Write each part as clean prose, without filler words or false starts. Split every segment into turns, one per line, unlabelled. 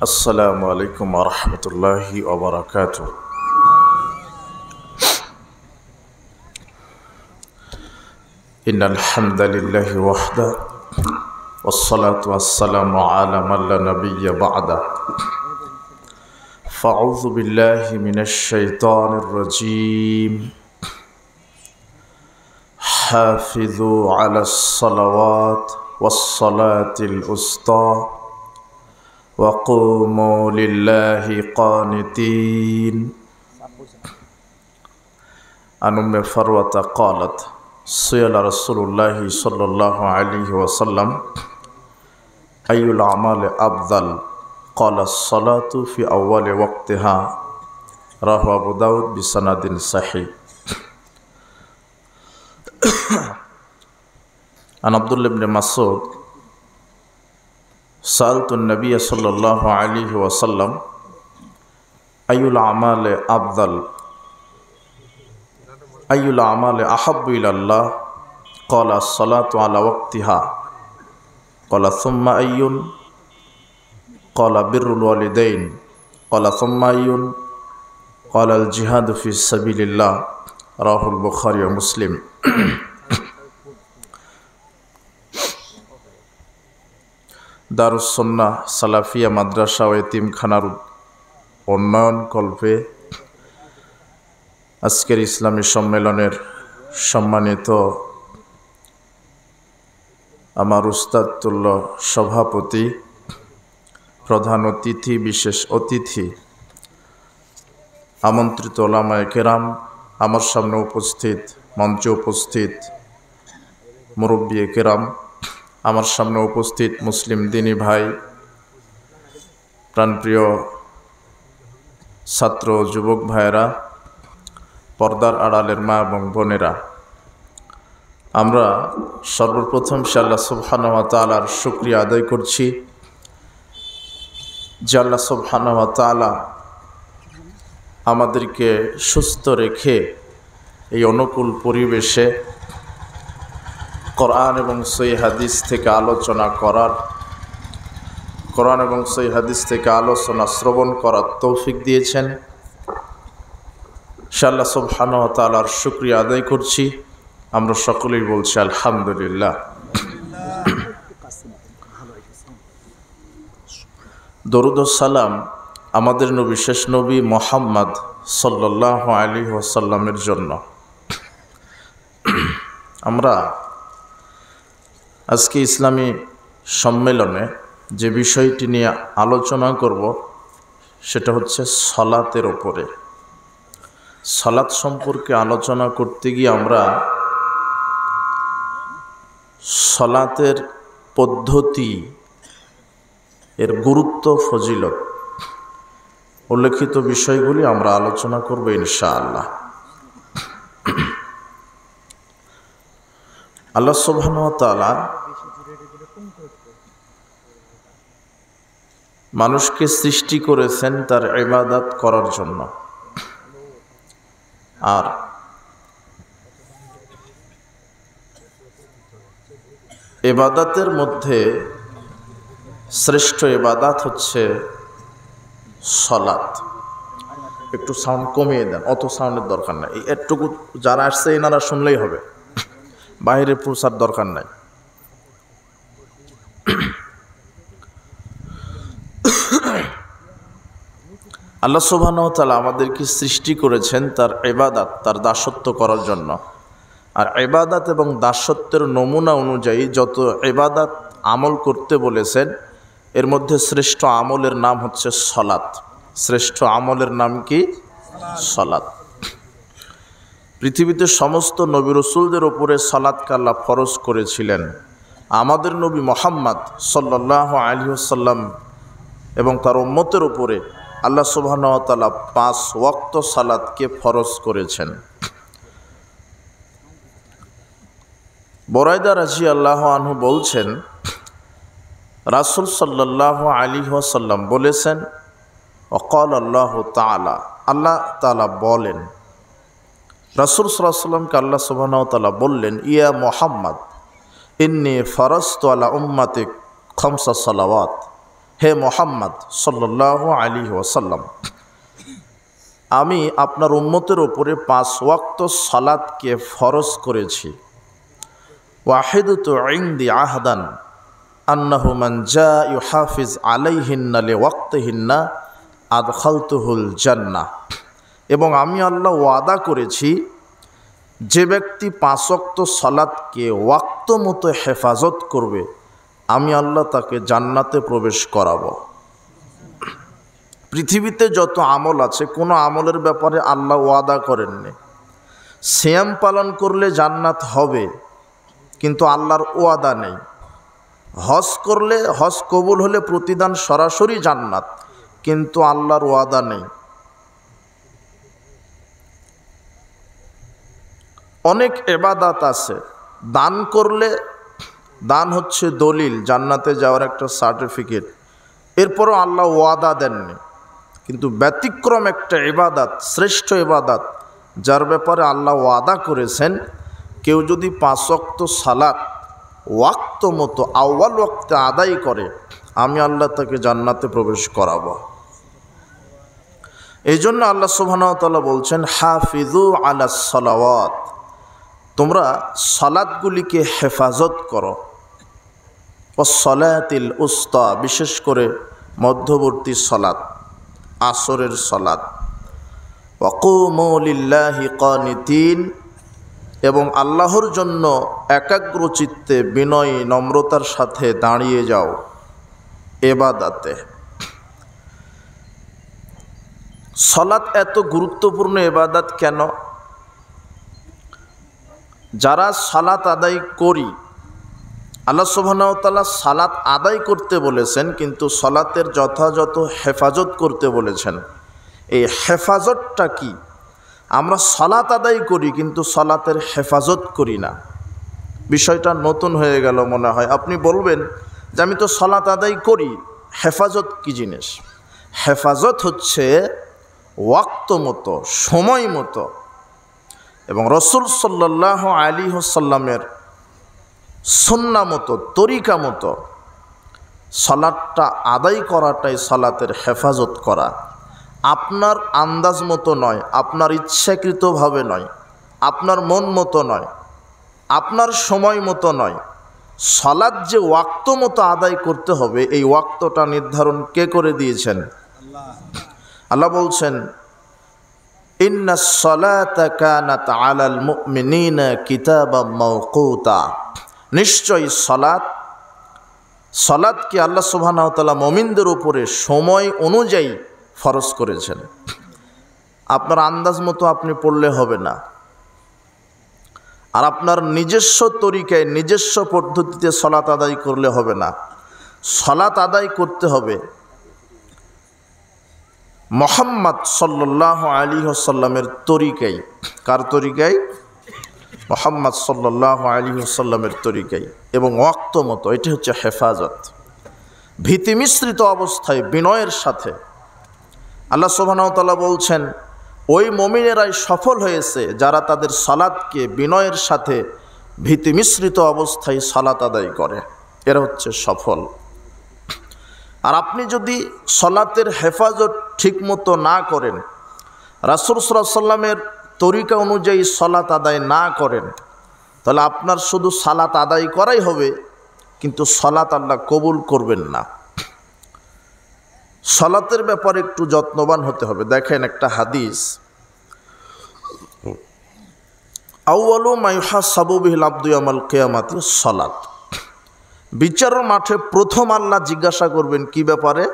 আসসালামু আলাইকুম ওয়া রাহমাতুল্লাহি ওয়া বারাকাতুহু। ইন্নাল হামদালিল্লাহি ওয়াহদা ওয়াসসালাতু ওয়াসসালামু আলা মান লা নাবিয়্যা বা'দা। ফাআউযু বিল্লাহি মিনাশ শাইতানির রাজীম। হাফিযু আলাস সালাওয়াত ওয়াস সালাতিল উসতা وقوموا لله قانتين. عن أم فروة قالت: سئل رسول الله صلى الله عليه وسلم أي الأعمال أفضل؟ قال: الصلاة في أول وقتها. رواه أبو داود بسند صحيح. عن عبد الله بن مسعود سألت النبي صلى الله عليه وسلم أي الأعمال أفضل؟ أي الأعمال أحب إلى الله؟ قال: الصلاة على وقتها. قال: ثم أي؟ قال: بر الوالدين. قال: ثم أي؟ قال: الجهاد في سبيل الله. رواه البخاري ومسلم. দারুস সুন্নাহ সালাফিয়া মাদ্রাসা ও এতিমখানার উন্নয়ন কল্পে আজকের ইসলামী সম্মেলনের সম্মানিত আমার উস্তাদতুল্য সভাপতি, প্রধান অতিথি, বিশেষ অতিথি, আমন্ত্রিত ওলামায়ে কেরাম, আমার সামনে উপস্থিত, মঞ্চে উপস্থিত মুরব্বিয়ে কেরাম, আমার সামনে উপস্থিত মুসলিম দিনী ভাই, প্রাণপ্রিয় ছাত্র যুবক ভাইয়েরা, পর্দার আড়ালের মা এবং বোনেরা, আমরা সর্বপ্রথম আল্লাহ সুবহানাহু ওয়া তাআলার শুকরিয়া আদায় করছি যে আল্লাহ সুবহানাহু ওয়া তাআলা আমাদেরকে সুস্থ রেখে এই অনুকূল পরিবেশে কোরআন এবং সহিহ হাদিস থেকে আলোচনা করার, কোরআন এবং সহিহ হাদিস থেকে আলোচনা শ্রবণ করার তৌফিক দিয়েছেন। আল্লাহ সুবহানাহু ওয়া তাআলার শুকরিয়া আদায় করছি। আমরা সকলেই বলছি আলহামদুলিল্লাহ। দরুদ ও সালাম আমাদের নবী, শেষ নবী মুহাম্মদ সাল্লাল্লাহু আলাইহি ওয়াসাল্লামের জন্য। আমরা আজকে ইসলামী সম্মেলনে যে বিষয়টি নিয়ে আলোচনা করব সেটা হচ্ছে সালাতের ওপরে। সালাত সম্পর্কে আলোচনা করতে গিয়ে আমরা সালাতের পদ্ধতি, এর গুরুত্ব, ফজিলত, উল্লেখিত বিষয়গুলি আমরা আলোচনা করব ইনশাআল্লাহ। আল্লাহ সুবহানাহু ওয়া তাআলা মানুষকে সৃষ্টি করেছেন তার ইবাদত করার জন্য, আর ইবাদতের মধ্যে শ্রেষ্ঠ ইবাদত হচ্ছে সালাত। একটু সাউন্ড কমিয়ে দেন, অত সাউন্ডের দরকার নাই, এটুকু যারা আসছে এনারা শুনলেই হবে, বাইরে প্রচার দরকার নাই। আল্লাহ সুবহানাহু ওয়া তাআলা আমাদেরকে সৃষ্টি করেছেন তার ইবাদত, তার দাসত্ব করার জন্য। আর ইবাদত এবং দাসত্বের নমুনা অনুযায়ী যত ইবাদত আমল করতে বলেছেন, এর মধ্যে শ্রেষ্ঠ আমলের নাম হচ্ছে সালাত। শ্রেষ্ঠ আমলের নাম কি? সালাত। পৃথিবীতে সমস্ত নবী রাসূলদের উপরে সালাতকে আল্লাহ ফরজ করেছিলেন। আমাদের নবী মুহাম্মদ সাল্লাল্লাহু আলাইহি ওয়াসাল্লাম এবং তার উম্মতের উপরে আল্লাহ সুবহানাহু ওয়া তাআলা 5 ওয়াক্ত সালাতকে ফরজ করেছেন। বুরাইদা রাদিয়াল্লাহু আনহু বলছেন, রাসূল সাল্লাল্লাহু আলাইহি ওয়াসাল্লাম বলেছেন, ওয়াকাল আল্লাহু তাআলা, আল্লাহ তাআলা বলেন, রাসূল সাল্লাল্লাহু আলাইহি ওয়াসাল্লামকে আল্লাহ সুবহানাহু ওয়া তাআলা বললেন, ইয়া মুহাম্মদ ইন্নী ফারাজতু আলা উম্মাতিক খামসা সালাওয়াত, হে মুহাম্মদ সাল্লাল্লাহু আলাইহি ওয়াসাল্লাম, আমি আপনার উম্মতের উপরে 5 ওয়াক্ত সালাতকে ফরজ করেছি। ওয়াহিদতু ইনদি আহদান আন্নাহু মান জা ইউহাফিজ আলাইহিন্না লিওয়াক্তিহিন্না আদখালতুহুল জান্নাহ। এবং আমি আল্লাহ ওয়াদা করেছি, যে ব্যক্তি 5 ওয়াক্ত সালাতকে ওয়াক্ত মতো হেফাজত করবে, আমি আল্লাহ তাকে জান্নাতে প্রবেশ করাবো। পৃথিবীতে যত আমল আছে, কোনো আমলের ব্যাপারে আল্লাহ ওয়াদা করেননি। সিয়াম পালন করলে জান্নাত হবে, কিন্তু আল্লাহর ওয়াদা নেই। হজ করলে, হজ কবুল হলে প্রতিদান সরাসরি জান্নাত, কিন্তু আল্লাহর ওয়াদা নেই। অনেক ইবাদত আছে, দান করলে, দান হচ্ছে দলিল, জান্নাতে যাওয়ার একটা সার্টিফিকেট, এরপরও আল্লাহ ওয়াদা দেননি। কিন্তু ব্যতিক্রম একটা ইবাদত, শ্রেষ্ঠ ইবাদত, যার ব্যাপারে আল্লাহ ওয়াদা করেছেন, কেউ যদি 5 ওয়াক্ত সালাত ওয়াক্ত মতো আউয়াল ওয়াক্তে আদায় করে, আমি আল্লাহ তাকে জান্নাতে প্রবেশ করাবো। এই জন্য আল্লাহ সুবহানাহু ওয়া তাআলা বলছেন, হাফিজু আলাস সালাওয়াত, তোমরা সালাতগুলিকে হেফাজত করো। ওয়াস সালাতিল উস্তা, বিশেষ করে মধ্যবর্তী সালাত, আসরের সালাত। ওয়াকুমু লিল্লাহি কানিতিন, এবং আল্লাহর জন্য একাগ্র চিত্তে বিনয় নম্রতার সাথে দাঁড়িয়ে যাও ইবাদতে। সালাত এত গুরুত্বপূর্ণ ইবাদত কেন? যারা সালাত আদায় করি, আল্লাহ সুবহানাহু ওয়া তাআলা সালাত আদায় করতে বলেছেন, কিন্তু সালাতের যথাযথ হেফাজত করতে বলেছেন। এই হেফাজতটা কি? আমরা সালাত আদায় করি, কিন্তু সালাতের হেফাজত করি না। বিষয়টা নতুন হয়ে গেল মনে হয়। আপনি বলবেন যে আমি তো সালাত আদায় করি, হেফাজত কি জিনিস? হেফাজত হচ্ছে ওয়াক্ত মতো, সময় মতো, এবং রাসূল সাল্লাল্লাহু আলাইহি ওয়াসাল্লামের সুন্নাহ মতো, তরিকা মতো সালাতটা আদায় করাটাই সালাতের হেফাজত করা। আপনার আন্দাজ মতো নয়, আপনার ইচ্ছাকৃতভাবে নয়, আপনার মন মতো নয়, আপনার সময় মতো নয়। সালাত যে ওয়াক্ত মতো আদায় করতে হবে, এই ওয়াক্তটা নির্ধারণ কে করে দিয়েছেন? আল্লাহ বলছেন, ইন্নাস সালাতা কানাত আলাল মুমিনিনা কিতাবাম মাওকুতা, নিশ্চয়ই সালাতকে আল্লাহ সুবহানাহু ওয়া তাআলা মুমিনদের উপরে সময় অনুযায়ী ফরজ করেছেন। আপনার আন্দাজ মতো আপনি পড়লে হবে না, আর আপনার নিজস্ব তরিকায়, নিজস্ব পদ্ধতিতে সালাত আদায় করলে হবে না। সালাত আদায় করতে হবে মুহাম্মদ সাল্লাল্লাহু আলাইহি ওয়াসাল্লামের তরিকায়। কার তরিকায়? মুহাম্মদ সাল্লাল্লাহু আলাইহি ওয়াসাল্লামের তরিকায়, এবং ওয়াক্ত মতো। এটি হচ্ছে হেফাজত। ভীতি মিশ্রিত অবস্থায় বিনয়ের সাথে। আল্লাহ সুবহানাহু ওয়া তাআলা বলছেন, ওই মুমিনেরাই সফল হয়েছে যারা তাদের সালাতকে বিনয়ের সাথে ভীতি মিশ্রিত অবস্থায় সালাত আদায় করে, এরা হচ্ছে সফল। আর আপনি যদি সালাতের হেফাজত ঠিকমতো না করেন, রাসূল সাল্লাল্লাহু আলাইহি ওয়াসাল্লামের তরিকা অনুযায়ী সালাত আদায় না করেন, তাহলে আপনার শুধু সালাত আদায় করাই হবে, কিন্তু সালাত আল্লাহ কবুল করবেন না। সালাতের ব্যাপারে একটু যত্নবান হতে হবে। দেখেন একটা হাদিস, আউয়ালু মা ইউহাসাবু বিহিল আবদু ইয়াউমাল কিয়ামাতি সালাত। বিচারের মাঠে প্রথম আল্লাহ জিজ্ঞাসা করবেন কি ব্যাপারে?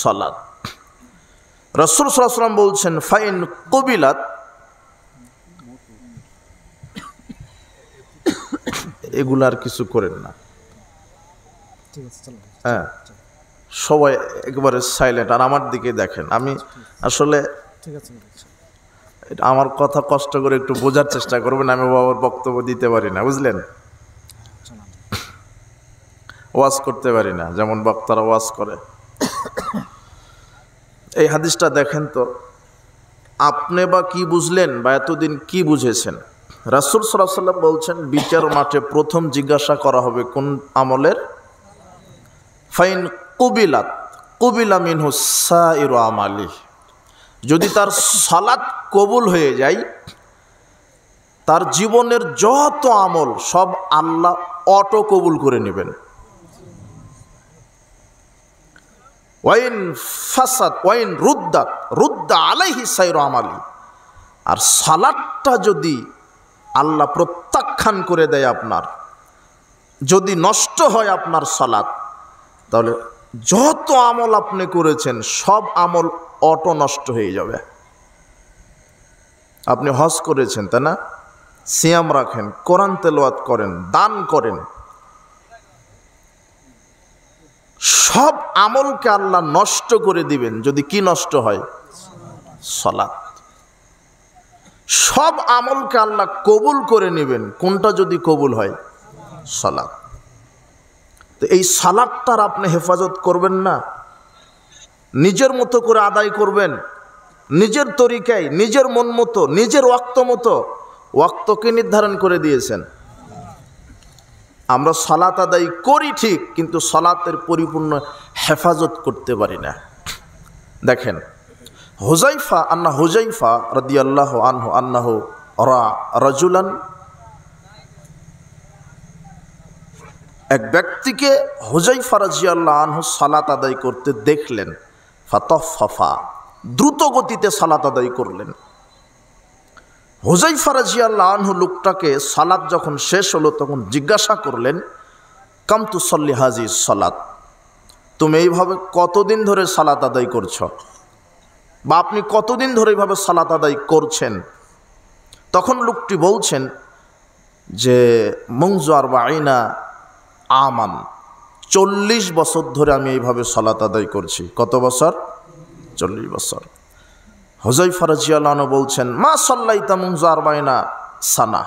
সালাত। রাসূল সাল্লাল্লাহু আলাইহি ওয়াসাল্লাম বলছেন, ফাইন কুবিলাত, এগুলার কিছু করেন না। হ্যাঁ, সবাই একবারে সাইলেন্ট, আর আমার দিকে দেখেন। আমি আসলে আমার কথা কষ্ট করে একটু বোঝার চেষ্টা করবেন, আমি বাবার বক্তব্য দিতে পারি না, বুঝলেন? ওয়াজ করতে পারি না যেমন বক্তারা ওয়াজ করে। এই হাদিসটা দেখেন তো, আপনি বা কি বুঝলেন বা এতদিন কি বুঝেছেন? রাসূল সাল্লাল্লাহু আলাইহি ওয়াসাল্লাম বলছেন, বিচার মাঠে প্রথম জিজ্ঞাসা করা হবে কোন আমলের? ফাইন কুবিলাত কুবিলা মিনহু সাইরু আমালি, যদি তার সালাত কবুল হয়ে যায়, তার জীবনের যত আমল সব আল্লাহ অটো কবুল করে নেবেন। ওয়াইন ফাসাদ ওয়াইন রুদ্দাত রুদ্দা আলাইহি সাইরু আমালি, আর সালাতটা যদি আল্লাহ প্রত্যাখ্যান করে দেয়, আপনার যদি নষ্ট হয় আপনার সালাত, তাহলে যত আমল আপনি করেছেন সব আমল অটো নষ্ট হয়ে যাবে। আপনি হজ করেছেন, তাই না? সিয়াম রাখেন, কোরআন তেলাওয়াত করেন, দান করেন, সব আমলকে আল্লাহ নষ্ট করে দিবেন যদি কি নষ্ট হয়? সালাত। সব আমলকে আল্লাহ কবুল করে নেবেন কোনটা যদি কবুল হয়? সালাত। তো এই সালাতটার আপনি হেফাজত করবেন না, নিজের মতো করে আদায় করবেন, নিজের তরিকায়, নিজের মন মতো, নিজের ওয়াক্ত মতো। ওয়াক্তকে নির্ধারণ করে দিয়েছেন। আমরা সালাত আদায় করি ঠিক, কিন্তু সালাতের পরিপূর্ণ হেফাজত করতে পারি না। দেখেন, হুজাইফা রাদিয়াল্লাহু আনহু আন্নাহু রাজুলান, এক ব্যক্তিকে হুজাইফা রাদিয়াল্লাহু আনহু সালাত আদায় করতে দেখলেন। ফাতাফফা, দ্রুত গতিতে সালাত আদায় করলেন। হুজাইফা রাদিয়াল্লাহু আনহু লোকটাকে সালাত যখন শেষ হলো তখন জিজ্ঞাসা করলেন, কাম তুসাল্লি হাজিস সালাত, তুমি এইভাবে কতদিন ধরে সালাত আদায় করছো, বা আপনি কতদিন ধরে এইভাবে সালাত আদায় করছেন? তখন লোকটি বলছেন যে মুনযু আরবাঈনা আমান, 40 বছর ধরে আমি এইভাবে সালাত আদায় করছি। কত বছর? 40 বছর। হুজাইফা রাদিয়াল্লাহু আনহু বলছেন, মা সাল্লাইতা মুনযু আরবাঈনা সানা,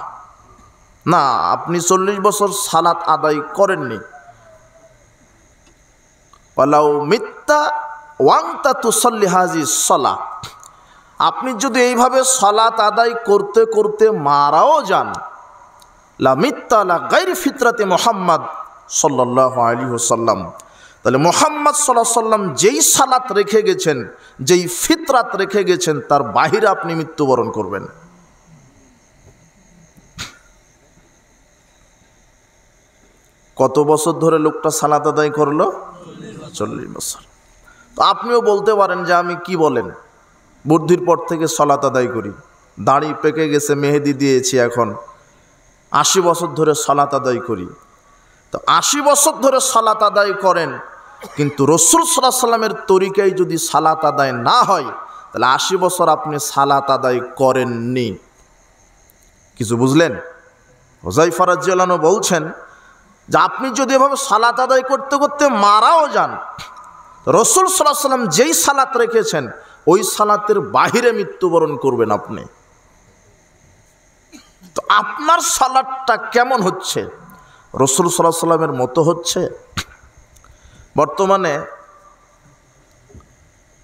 না, আপনি 40 বছর সালাত আদায় করেননি। ওয়ালাউ মিত্তা ওয়াংতা তুসাল্লি হাজিস সালাহ, আপনি যদি এইভাবে সালাত আদায় করতে করতে মারাও যান, লা মিত্তা লা গায়রি ফিতরাতি মুহাম্মদ সাল্লাল্লাহু আলাইহি ওয়াসাল্লাম, তাহলে মুহাম্মদ সাল্লাল্লাহু আলাইহি ওয়াসাল্লাম যেই সালাত রেখে গেছেন, যেই ফিতরাত রেখে গেছেন, তার বাহিরে আপনি মৃত্যুবরণ করবেন। কত বছর ধরে লোকটা সালাত আদায় করলো? 40 বছর। তো আপনিও বলতে পারেন যে আমি কি বলেন, বুদ্ধির পর থেকে সালাত আদায় করি, দাড়ি পেকে গেছে, মেহেদি দিয়েছি, এখন 80 বছর ধরে সালাত আদায় করি। তো 80 বছর ধরে সালাত আদায় করেন, কিন্তু রাসূল সাল্লাল্লাহু আলাইহি সাল্লামের তরিকায় যদি সালাত আদায় না হয়, তাহলে 80 বছর আপনি সালাত আদায় করেননি। কিছু বুঝলেন? হুজাইফা রাদিয়াল্লাহু আনহু বলছেন যে আপনি যদি এভাবে সালাত আদায় করতে করতে মারাও যান, রাসূল সাল্লাল্লাহু আলাইহি সাল্লাম যেই সালাত রেখেছেন ওই সালাতের বাহিরে মৃত্যুবরণ করবেন আপনি। তো আপনার সালাতটা কেমন হচ্ছে? রাসূল সাল্লাল্লাহু আলাইহি সাল্লামের মতো হচ্ছে? বর্তমানে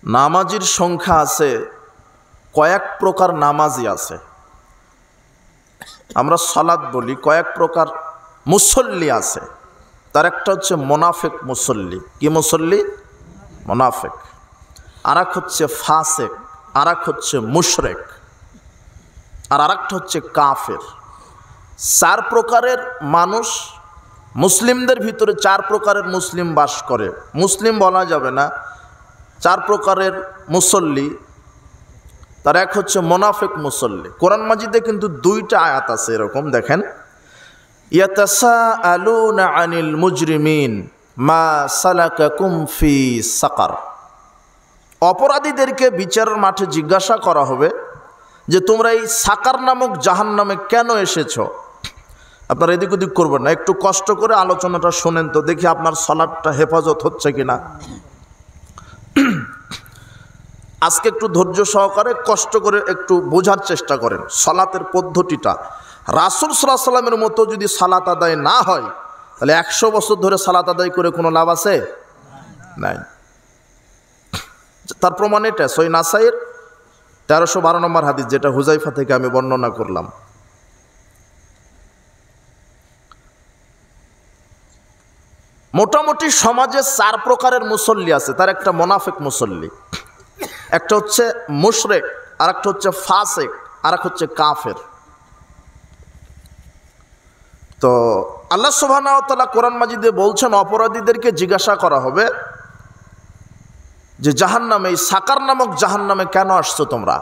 নামাজির সংখ্যা আছে, কয়েক প্রকার নামাজি আছে। আমরা সালাত বলি, কয়েক প্রকার মুসল্লি আছে। তার একটা হচ্ছে মুনাফিক মুসল্লি। কি মুসল্লি? মুনাফিক। আর এক হচ্ছে ফাসিক, আর এক হচ্ছে মুশরিক, আর আরেকটা হচ্ছে কাফের। 4 প্রকারের মানুষ মুসলিমদের ভিতরে, 4 প্রকারের মুসলিম বাস করে। মুসলিম বলা যাবে না, 4 প্রকারের মুসল্লি। তার এক হচ্ছে মুনাফিক মুসল্লি। কোরআন মাজিদে কিন্তু 2টা আয়াত আছে এরকম, দেখেন, ইয়াতাসাআলুনা আনিল মুজরিমিন মা সালাকাকুম ফি সাকার, অপরাধীদেরকে বিচারের মাঠে জিজ্ঞাসা করা হবে যে তোমরা এই সাকার নামক জাহান্নামে কেন এসেছো। আপনারা এদিক ওদিক করবেন না, একটু কষ্ট করে আলোচনাটা শোনেন তো, দেখি আপনার সালাতটা হেফাজত হচ্ছে কিনা। আজকে একটু ধৈর্য সহকারে কষ্ট করে একটু বোঝার চেষ্টা করেন সালাতের পদ্ধতিটা। রাসূল সাল্লাল্লাহু আলাইহি সাল্লামের মতো যদি সালাত আদায় না হয়, তাহলে 100 বছর ধরে সালাত আদায় করে কোনো লাভ আছে? নাই। তার প্রমাণ এটা সহিহ নাসাইর 1312 নম্বর হাদিস, যেটা হুজাইফা থেকে আমি বর্ণনা করলাম। মোটামুটি সমাজে 4 প্রকারের মুসল্লি আছে। তার একটা মুনাফিক মুসল্লি, একটা হচ্ছে মুশরিক, আর একটা হচ্ছে ফাসিক, আর একটা হচ্ছে কাফের। তো আল্লাহ সুবহানাহু ওয়া তাআলা কোরআন মাজিদে বলছেন অপরাধীদেরকে জিজ্ঞাসা করা হবে যে জাহান্নামে, এই সাকার নামক জাহান্নামে কেন আসছো তোমরা?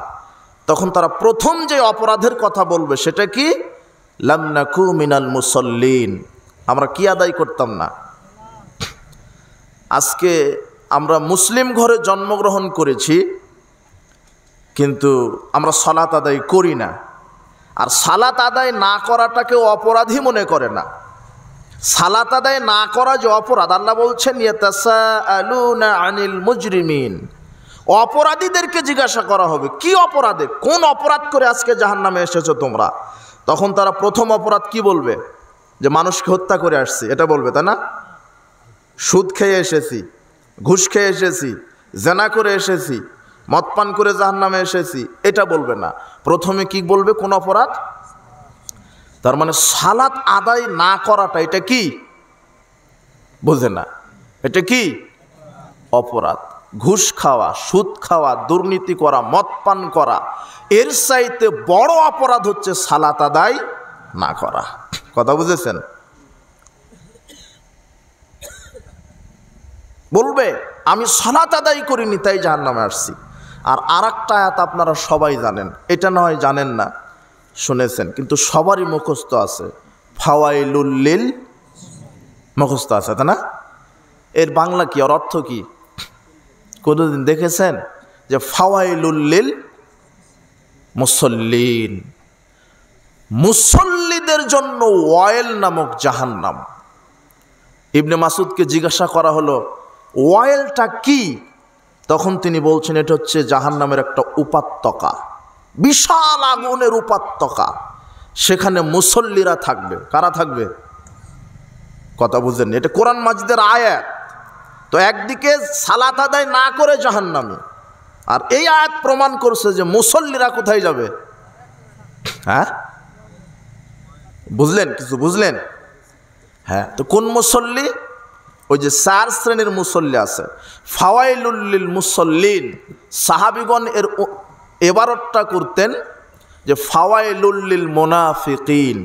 তখন তারা প্রথম যে অপরাধের কথা বলবে সেটা কি? লাম নাকু মিনাল মুসাল্লিন, আমরা কি আদায় করতাম না। আজকে আমরা মুসলিম ঘরে জন্মগ্রহণ করেছি, কিন্তু আমরা সালাত আদায় করি না। আর সালাত আদায় না করাটাকেও অপরাধী মনে করে না। সালাত আদায় না করা যে অপরাধ, আল্লাহ বলছেন ইয়াতাসাআলুনা আনিল মুজরিমিন, অপরাধীদেরকে জিজ্ঞাসা করা হবে কি অপরাধে, কোন অপরাধ করে আজকে জাহান্নামে এসেছো তোমরা। তখন তারা প্রথম অপরাধ কি বলবে? যে মানুষকে হত্যা করে আসছি, এটা বলবে, তাই না? সুদ খেয়ে এসেছি, ঘুষ খেয়ে এসেছি, জেনা করে এসেছি, মদ পান করে জাহান্নামে এসেছি, এটা বলবে না। প্রথমে কি বলবে? কোন অপরাধ? তার মানে সালাত আদায় না করাটা এটা কি? বোঝে না, এটা কি অপরাধ। ঘুষ খাওয়া, সুদ খাওয়া, দুর্নীতি করা, মদ পান করা, এর চাইতে বড় অপরাধ হচ্ছে সালাত আদায় না করা। কথা বুঝেছেন? বলবে আমি সালাত আদায় করিনি তাই জাহান্নামে আসছি। আর আরেকটা আয়াত আপনারা সবাই জানেন, এটা না হয় জানেন না, শুনেছেন, কিন্তু সবারই মুখস্থ আছে, ফাওয়াইলুল লিল, মুখস্থ আছে, তাই না? এর বাংলা কি, আর অর্থ কি কোনোদিন দেখেছেন? যে ফাওয়াইলুল লিল মুসল্লিন, মুসল্লিদের জন্য ওয়াইল নামক জাহান্নাম। ইবনে মাসুদকে জিজ্ঞাসা করা হলো ওয়াইলটা কি? তখন তিনি বলছেন এটা হচ্ছে জাহান্নামের একটা উপত্যকা, বিশাল আগুনের উপত্যকা। সেখানে মুসল্লিরা থাকবে। কারা থাকবে? কথা বুঝেননি? এটা কোরআন মাজিদের আয়াত। তো একদিকে সালাত আদায় না করে জাহান্নামে, আর এই আয়াত প্রমাণ করছে যে মুসল্লিরা কোথায় যাবে। হ্যাঁ, বুঝলেন? কিছু বুঝলেন? হ্যাঁ, তো কোন মুসল্লি? ওই যে 4 শ্রেণীর মুসল্লি আছে। ফাওয়াইলুল লিল মুসল্লিন, সাহাবীগণ এর ইবারতটা করতেন যে ফাওয়াইলুল লিল মুনাফিকিন,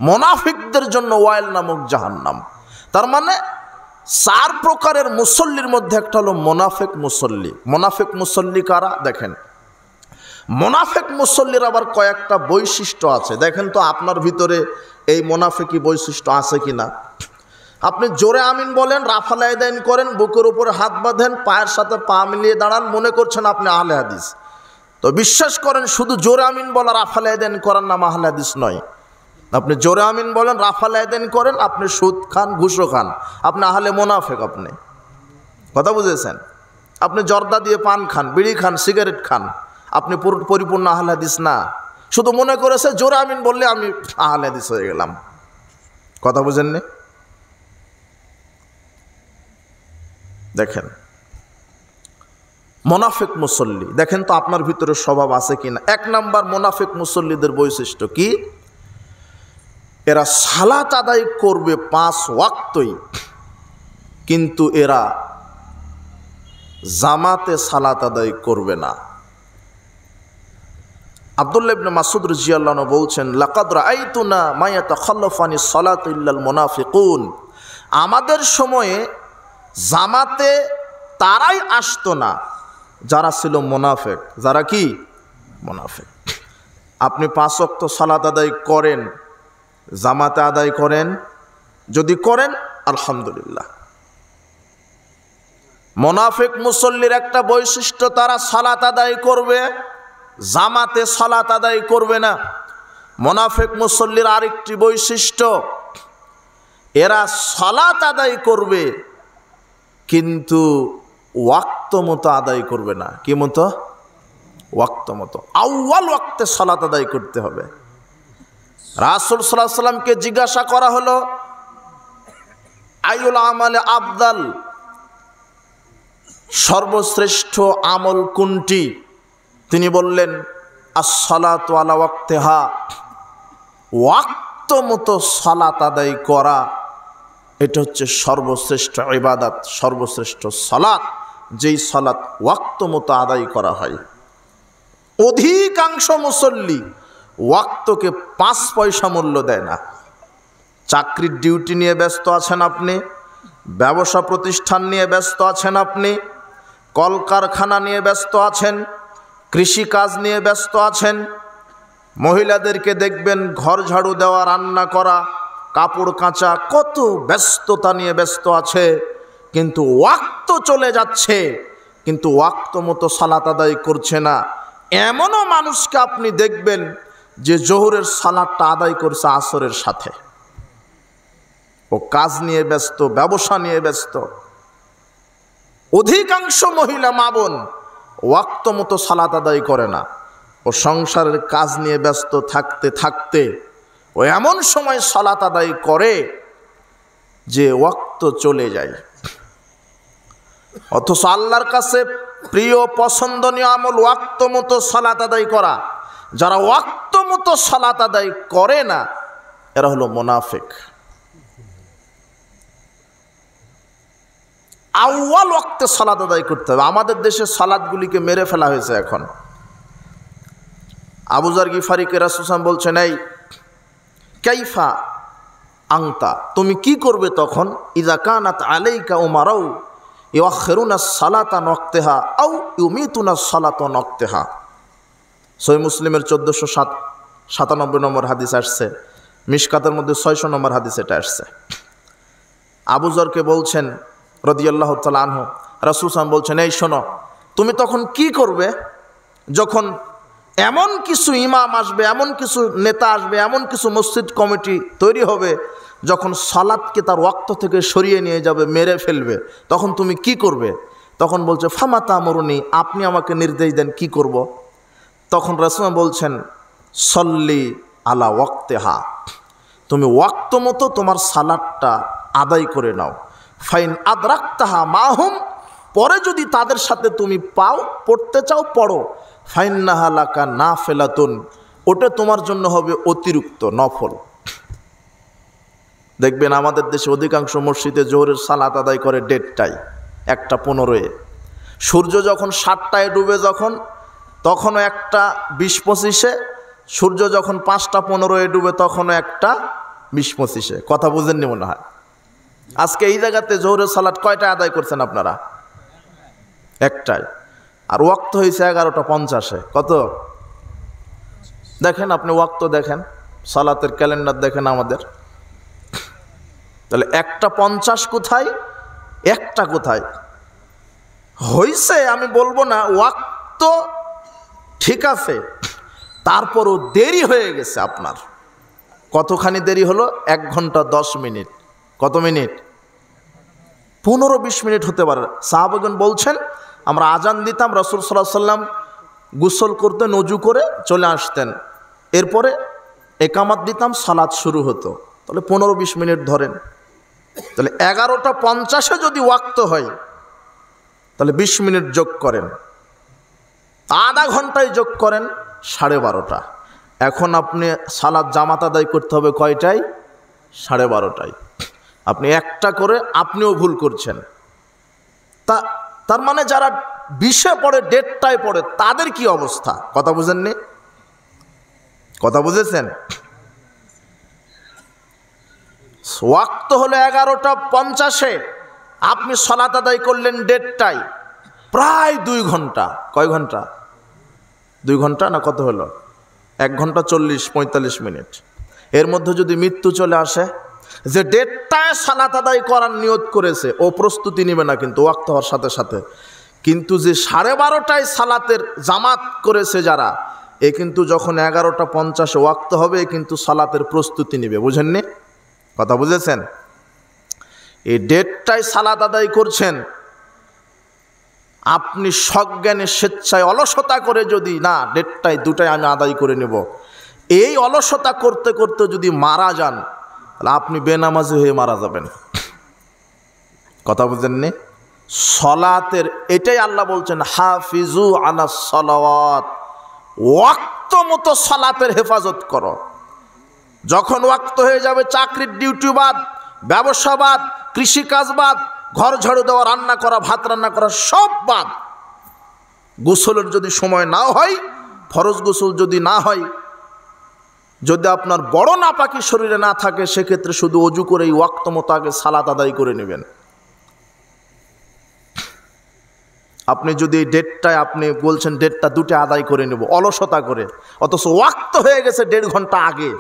মুনাফিকদের জন্য ওয়াইল নামক জাহান্নাম। তার মানে 4 প্রকারের মুসল্লির মধ্যে একটা হলো মুনাফিক মুসল্লি। মুনাফিক মুসল্লি কারা? দেখেন, মুনাফিক মুসল্লির আবার কয়েকটা বৈশিষ্ট্য আছে। দেখেন তো আপনার ভিতরে এই মুনাফিকি বৈশিষ্ট্য আছে কিনা। আপনি জোরে আমিন বলেন, রাফাল আদান করেন, বুকের উপরে হাত বাঁধেন, পায়ের সাথে পা মিলিয়ে দাঁড়ান, মনে করছেন আপনি আহলে হাদিস। তো বিশ্বাস করেন শুধু জোরে আমিন বলা রাফাল আদান করার নাম আহলে হাদিস নয়। আপনি জোরে আমিন বলেন, রাফাল আদান করেন, আপনি সুদ খান, ঘুষও খান, আপনি আহলে মুনাফিক। আপনি কথা বুঝেছেন? আপনি জর্দা দিয়ে পান খান, বিড়ি খান, সিগারেট খান, আপনি পরিপূর্ণ আহলে হাদিস না। শুধু মনে করেছে জোরে আমিন বললে আমি আহলে হাদিস হয়ে গেলাম। কথা বুঝেননি? দেখেন মুনাফিক মুসল্লি, দেখেন তো আপনার ভিতরে স্বভাব আছে কিনা। 1 নাম্বার মুনাফিক মুসল্লিদের বৈশিষ্ট্য কি? এরা সালাত আদায় করবে 5 ওয়াক্তই, কিন্তু এরা জামাতে সালাত আদায় করবে না। আব্দুল্লাহ ইবনে মাসউদ রাদিয়াল্লাহু আনহু বলছেন লাকাদ রাআইতুনা মা ইয়াতাখাল্লাফু আনিস সালাতি ইল্লাল মুনাফিকুন, আমাদের সময়ে জামাতে তারাই আসতো না যারা ছিল মুনাফিক। যারা কি? মুনাফিক। আপনি 5 ওয়াক্ত সালাত আদায় করেন, জামাতে আদায় করেন, যদি করেন আলহামদুলিল্লাহ। মুনাফিক মুসল্লির একটা বৈশিষ্ট্য, তারা সালাত আদায় করবে, জামাতে সালাত আদায় করবে না। মুনাফিক মুসল্লির আরেকটি বৈশিষ্ট্য, এরা সালাত আদায় করবে কিন্তু ওয়াক্ত মতো আদায় করবে না। কি মতো? ওয়াক্ত মতো। আউয়াল ওয়াক্তে সালাত আদায় করতে হবে। রাসূল সাল্লাল্লাহু আলাইহি সাল্লামকে জিজ্ঞাসা করা হলো আইয়ুল আমালে আফদাল, সর্বশ্রেষ্ঠ আমল কোনটি? তিনি বললেন আস-সালাতু আলা ওয়াক্তিহা, ওয়াক্ত মতো সালাত আদায় করা এটা হচ্ছে সর্বশ্রেষ্ঠ ইবাদত, সর্বশ্রেষ্ঠ সালাত, যেই সালাত ওয়াক্ত মতো আদায় করা হয়। অধিকাংশ মুসল্লি ওয়াক্তকে 5 পয়সা মূল্য দেয় না। চাকরির ডিউটি নিয়ে ব্যস্ত আছেন আপনি, ব্যবসা প্রতিষ্ঠান নিয়ে ব্যস্ত আছেন আপনি, কলকারখানা নিয়ে ব্যস্ত আছেন, কৃষিকাজ নিয়ে ব্যস্ত আছেন। মহিলাদেরকে দেখবেন ঘর ঝাড়ু দেওয়া, রান্না করা, কাপড় কাচা, কত ব্যস্ততা নিয়ে ব্যস্ত আছে, কিন্তু ওয়াক্ত চলে যাচ্ছে, কিন্তু ওয়াক্ত মতো সালাত আদায় করছে না। এমনও মানুষকে আপনি দেখবেন যে জোহরের সালাতটা আদায় করছে আসরের সাথে। ও কাজ নিয়ে ব্যস্ত, ব্যবসা নিয়ে ব্যস্ত। অধিকাংশ মহিলা মা বোন ওয়াক্ত মতো সালাত আদায় করে না। ও সংসারের কাজ নিয়ে ব্যস্ত থাকতে থাকতে ও এমন সময় সালাত আদায় করে যে ওয়াক্ত চলে যায়। অথচ আল্লাহর কাছে প্রিয় পছন্দনীয় আমল ওয়াক্ত মতো সালাত আদায় করা। যারা ওয়াক্ত মতো সালাত আদায় করে না এরা হলো মুনাফিক। আউয়াল ওয়াক্তে সালাত আদায় করতে হবে। আমাদের দেশে সালাতগুলিকে মেরে ফেলা হয়েছে এখন। আবু যার গিফারিকে রাসূল সাল্লাল্লাহু আলাইহি ওয়াসাল্লাম বলছেন, এই কাইফা আংতা, তুমি কি করবে তখন? ইযা কানাত আলাইকা উমারাউ ইউআখিরুনা সালাতা ওয়াক্তাহা আও ইউমিতুনা সালাতা ওয়াক্তাহা। সহিহ মুসলিমের 1497 নম্বর হাদিস আসছে, মিশকাতের মধ্যে 600 নম্বর হাদিস এটা আসছে। আবু যরকে বলছেন রাদিয়াল্লাহু তাআলা আনহু, রাসূল সাল্লাল্লাহু আলাইহি ওয়াসাল্লাম বলছেন, এই শোনো, তুমি তখন কি করবে যখন এমন কিছু ইমাম আসবে, এমন কিছু নেতা আসবে, এমন কিছু মসজিদ কমিটি তৈরি হবে যখন সালাতকে তার ওয়াক্ত থেকে সরিয়ে নিয়ে যাবে, মেরে ফেলবে, তখন তুমি কি করবে? তখন বলছে, ফামাতা আমরুনি, আপনি আমাকে নির্দেশ দেন কি করব? তখন রাসূল বলছেন, সল্লি আলা ওয়াক্তেহা, তুমি ওয়াক্ত মতো তোমার সালাতটা আদায় করে নাও। ফাইন আদরাকতাহা মাহুম, পরে যদি তাদের সাথে তুমি পড়তে চাও পড়ো। ফাইন্নাহা লাকা নাফিলাতুন, ওটা তোমার জন্য হবে অতিরিক্ত নফল। দেখবেন আমাদের দেশে অধিকাংশ মসজিদে জোহরের সালাত আদায় করে 1:30টায়, 1:15-এ। সূর্য যখন 7টায় ডুবে, তখনও 1:20-25-এ। সূর্য যখন 5:15-এ ডুবে তখনও 1:20-25-এ। কথা বুঝেননি মনে হয়। আজকে এই জায়গাতে জোহরের সালাত কয়টা আদায় করছেন আপনারা? 1টায়। আর ওয়াক্ত হয়েছে 11:50-এ। কত দেখেন আপনি, ওয়াক্ত দেখেন, সালাতের ক্যালেন্ডার দেখেন আমাদের। তাহলে 1:50 কোথায়, 1টা কোথায় হয়েছে? আমি বলবো না, ওয়াক্ত ঠিক আছে, তারপরও দেরি হয়ে গেছে আপনার। কতখানি দেরি হলো? 1 ঘন্টা 10 মিনিট। কত মিনিট? 15-20 মিনিট হতে পারে। সাহাবাগণ বলছেন, আমরা আজান দিতাম, রাসূল সাল্লাল্লাহু আলাইহি ওয়াসাল্লাম গোসল করতেন, ওযু করে চলে আসতেন, এরপরে একামত দিতাম, সালাত শুরু হতো। তাহলে 15-20 মিনিট ধরেন। তাহলে 11:50-এ যদি ওয়াক্ত হয় তাহলে 20 মিনিট যোগ করেন, আধা ঘন্টায় যোগ করেন 12:30। এখন আপনি সালাত জামাত আদায় করতে হবে কয়টায়? 12:30টায়। আপনি একটা করে আপনিও ভুল করছেন। তার মানে যারা 20-এ পড়ে, 1:30টায় পড়ে, তাদের কি অবস্থা? কথা বুঝেননি? কথা বুঝেছেন? ওয়াক্ত হলো 11:50-এ, আপনি সালাত আদায় করলেন 1:30টায়, প্রায় 2 ঘন্টা। কয় ঘন্টা? 2 ঘন্টা না কত হলো? 1 ঘন্টা 40-45 মিনিট। এর মধ্যে যদি মৃত্যু চলে আসে, যে 1:30টায় সালাত আদায় করার নিয়ত করেছে ও প্রস্তুতি নেবে না কিন্তু ওয়াক্ত হওয়ার সাথে সাথে, কিন্তু যে 12:30টায় সালাতের জামাত করেছে যারা, এ কিন্তু যখন 11:50-এ ওয়াক্ত হবে কিন্তু সালাতের প্রস্তুতি নেবে। বুঝেননি? কথা বুঝেছেন? এই 1:30টায় সালাত আদায় করছেন, আপনি সজ্ঞানে স্বেচ্ছায় অলসতা করে যদি না 1:30টায় 2টায় আমি আদায় করে নেব, এই অলসতা করতে করতে যদি মারা যান তাহলে আপনি বেনামাজি হয়ে মারা যাবেন। কথা বুঝেননি? সলাতের এটাই আল্লাহ বলছেন, হাফিজু আলাস সালাওয়াত, ওয়াক্ত মতো সালাতের হেফাজত করো। যখন ওয়াক্ত হয়ে যাবে, চাকরির ডিউটি বাদ, ব্যবসাবাদ, কৃষিকাজবাদ, ঘর ঝাড়ু দেওয়া, রান্না করা, ভাত রান্না করা সব বাদ। গোসলের যদি সময় না হয়, ফরজ গোসল যদি না হয়, যদি আপনার বড় নাপাকি শরীরে না থাকে, সেক্ষেত্রে শুধু অজু করেই ওয়াক্ত মতো আগে সালাত আদায় করে নেবেন। আপনি যদি এই ডেটটায় আপনি বলছেন ডেটটা দুটো আদায় করে নেব অলসতা করে, অথচ ওয়াক্ত হয়ে গেছে 1.5 ঘন্টা আগে।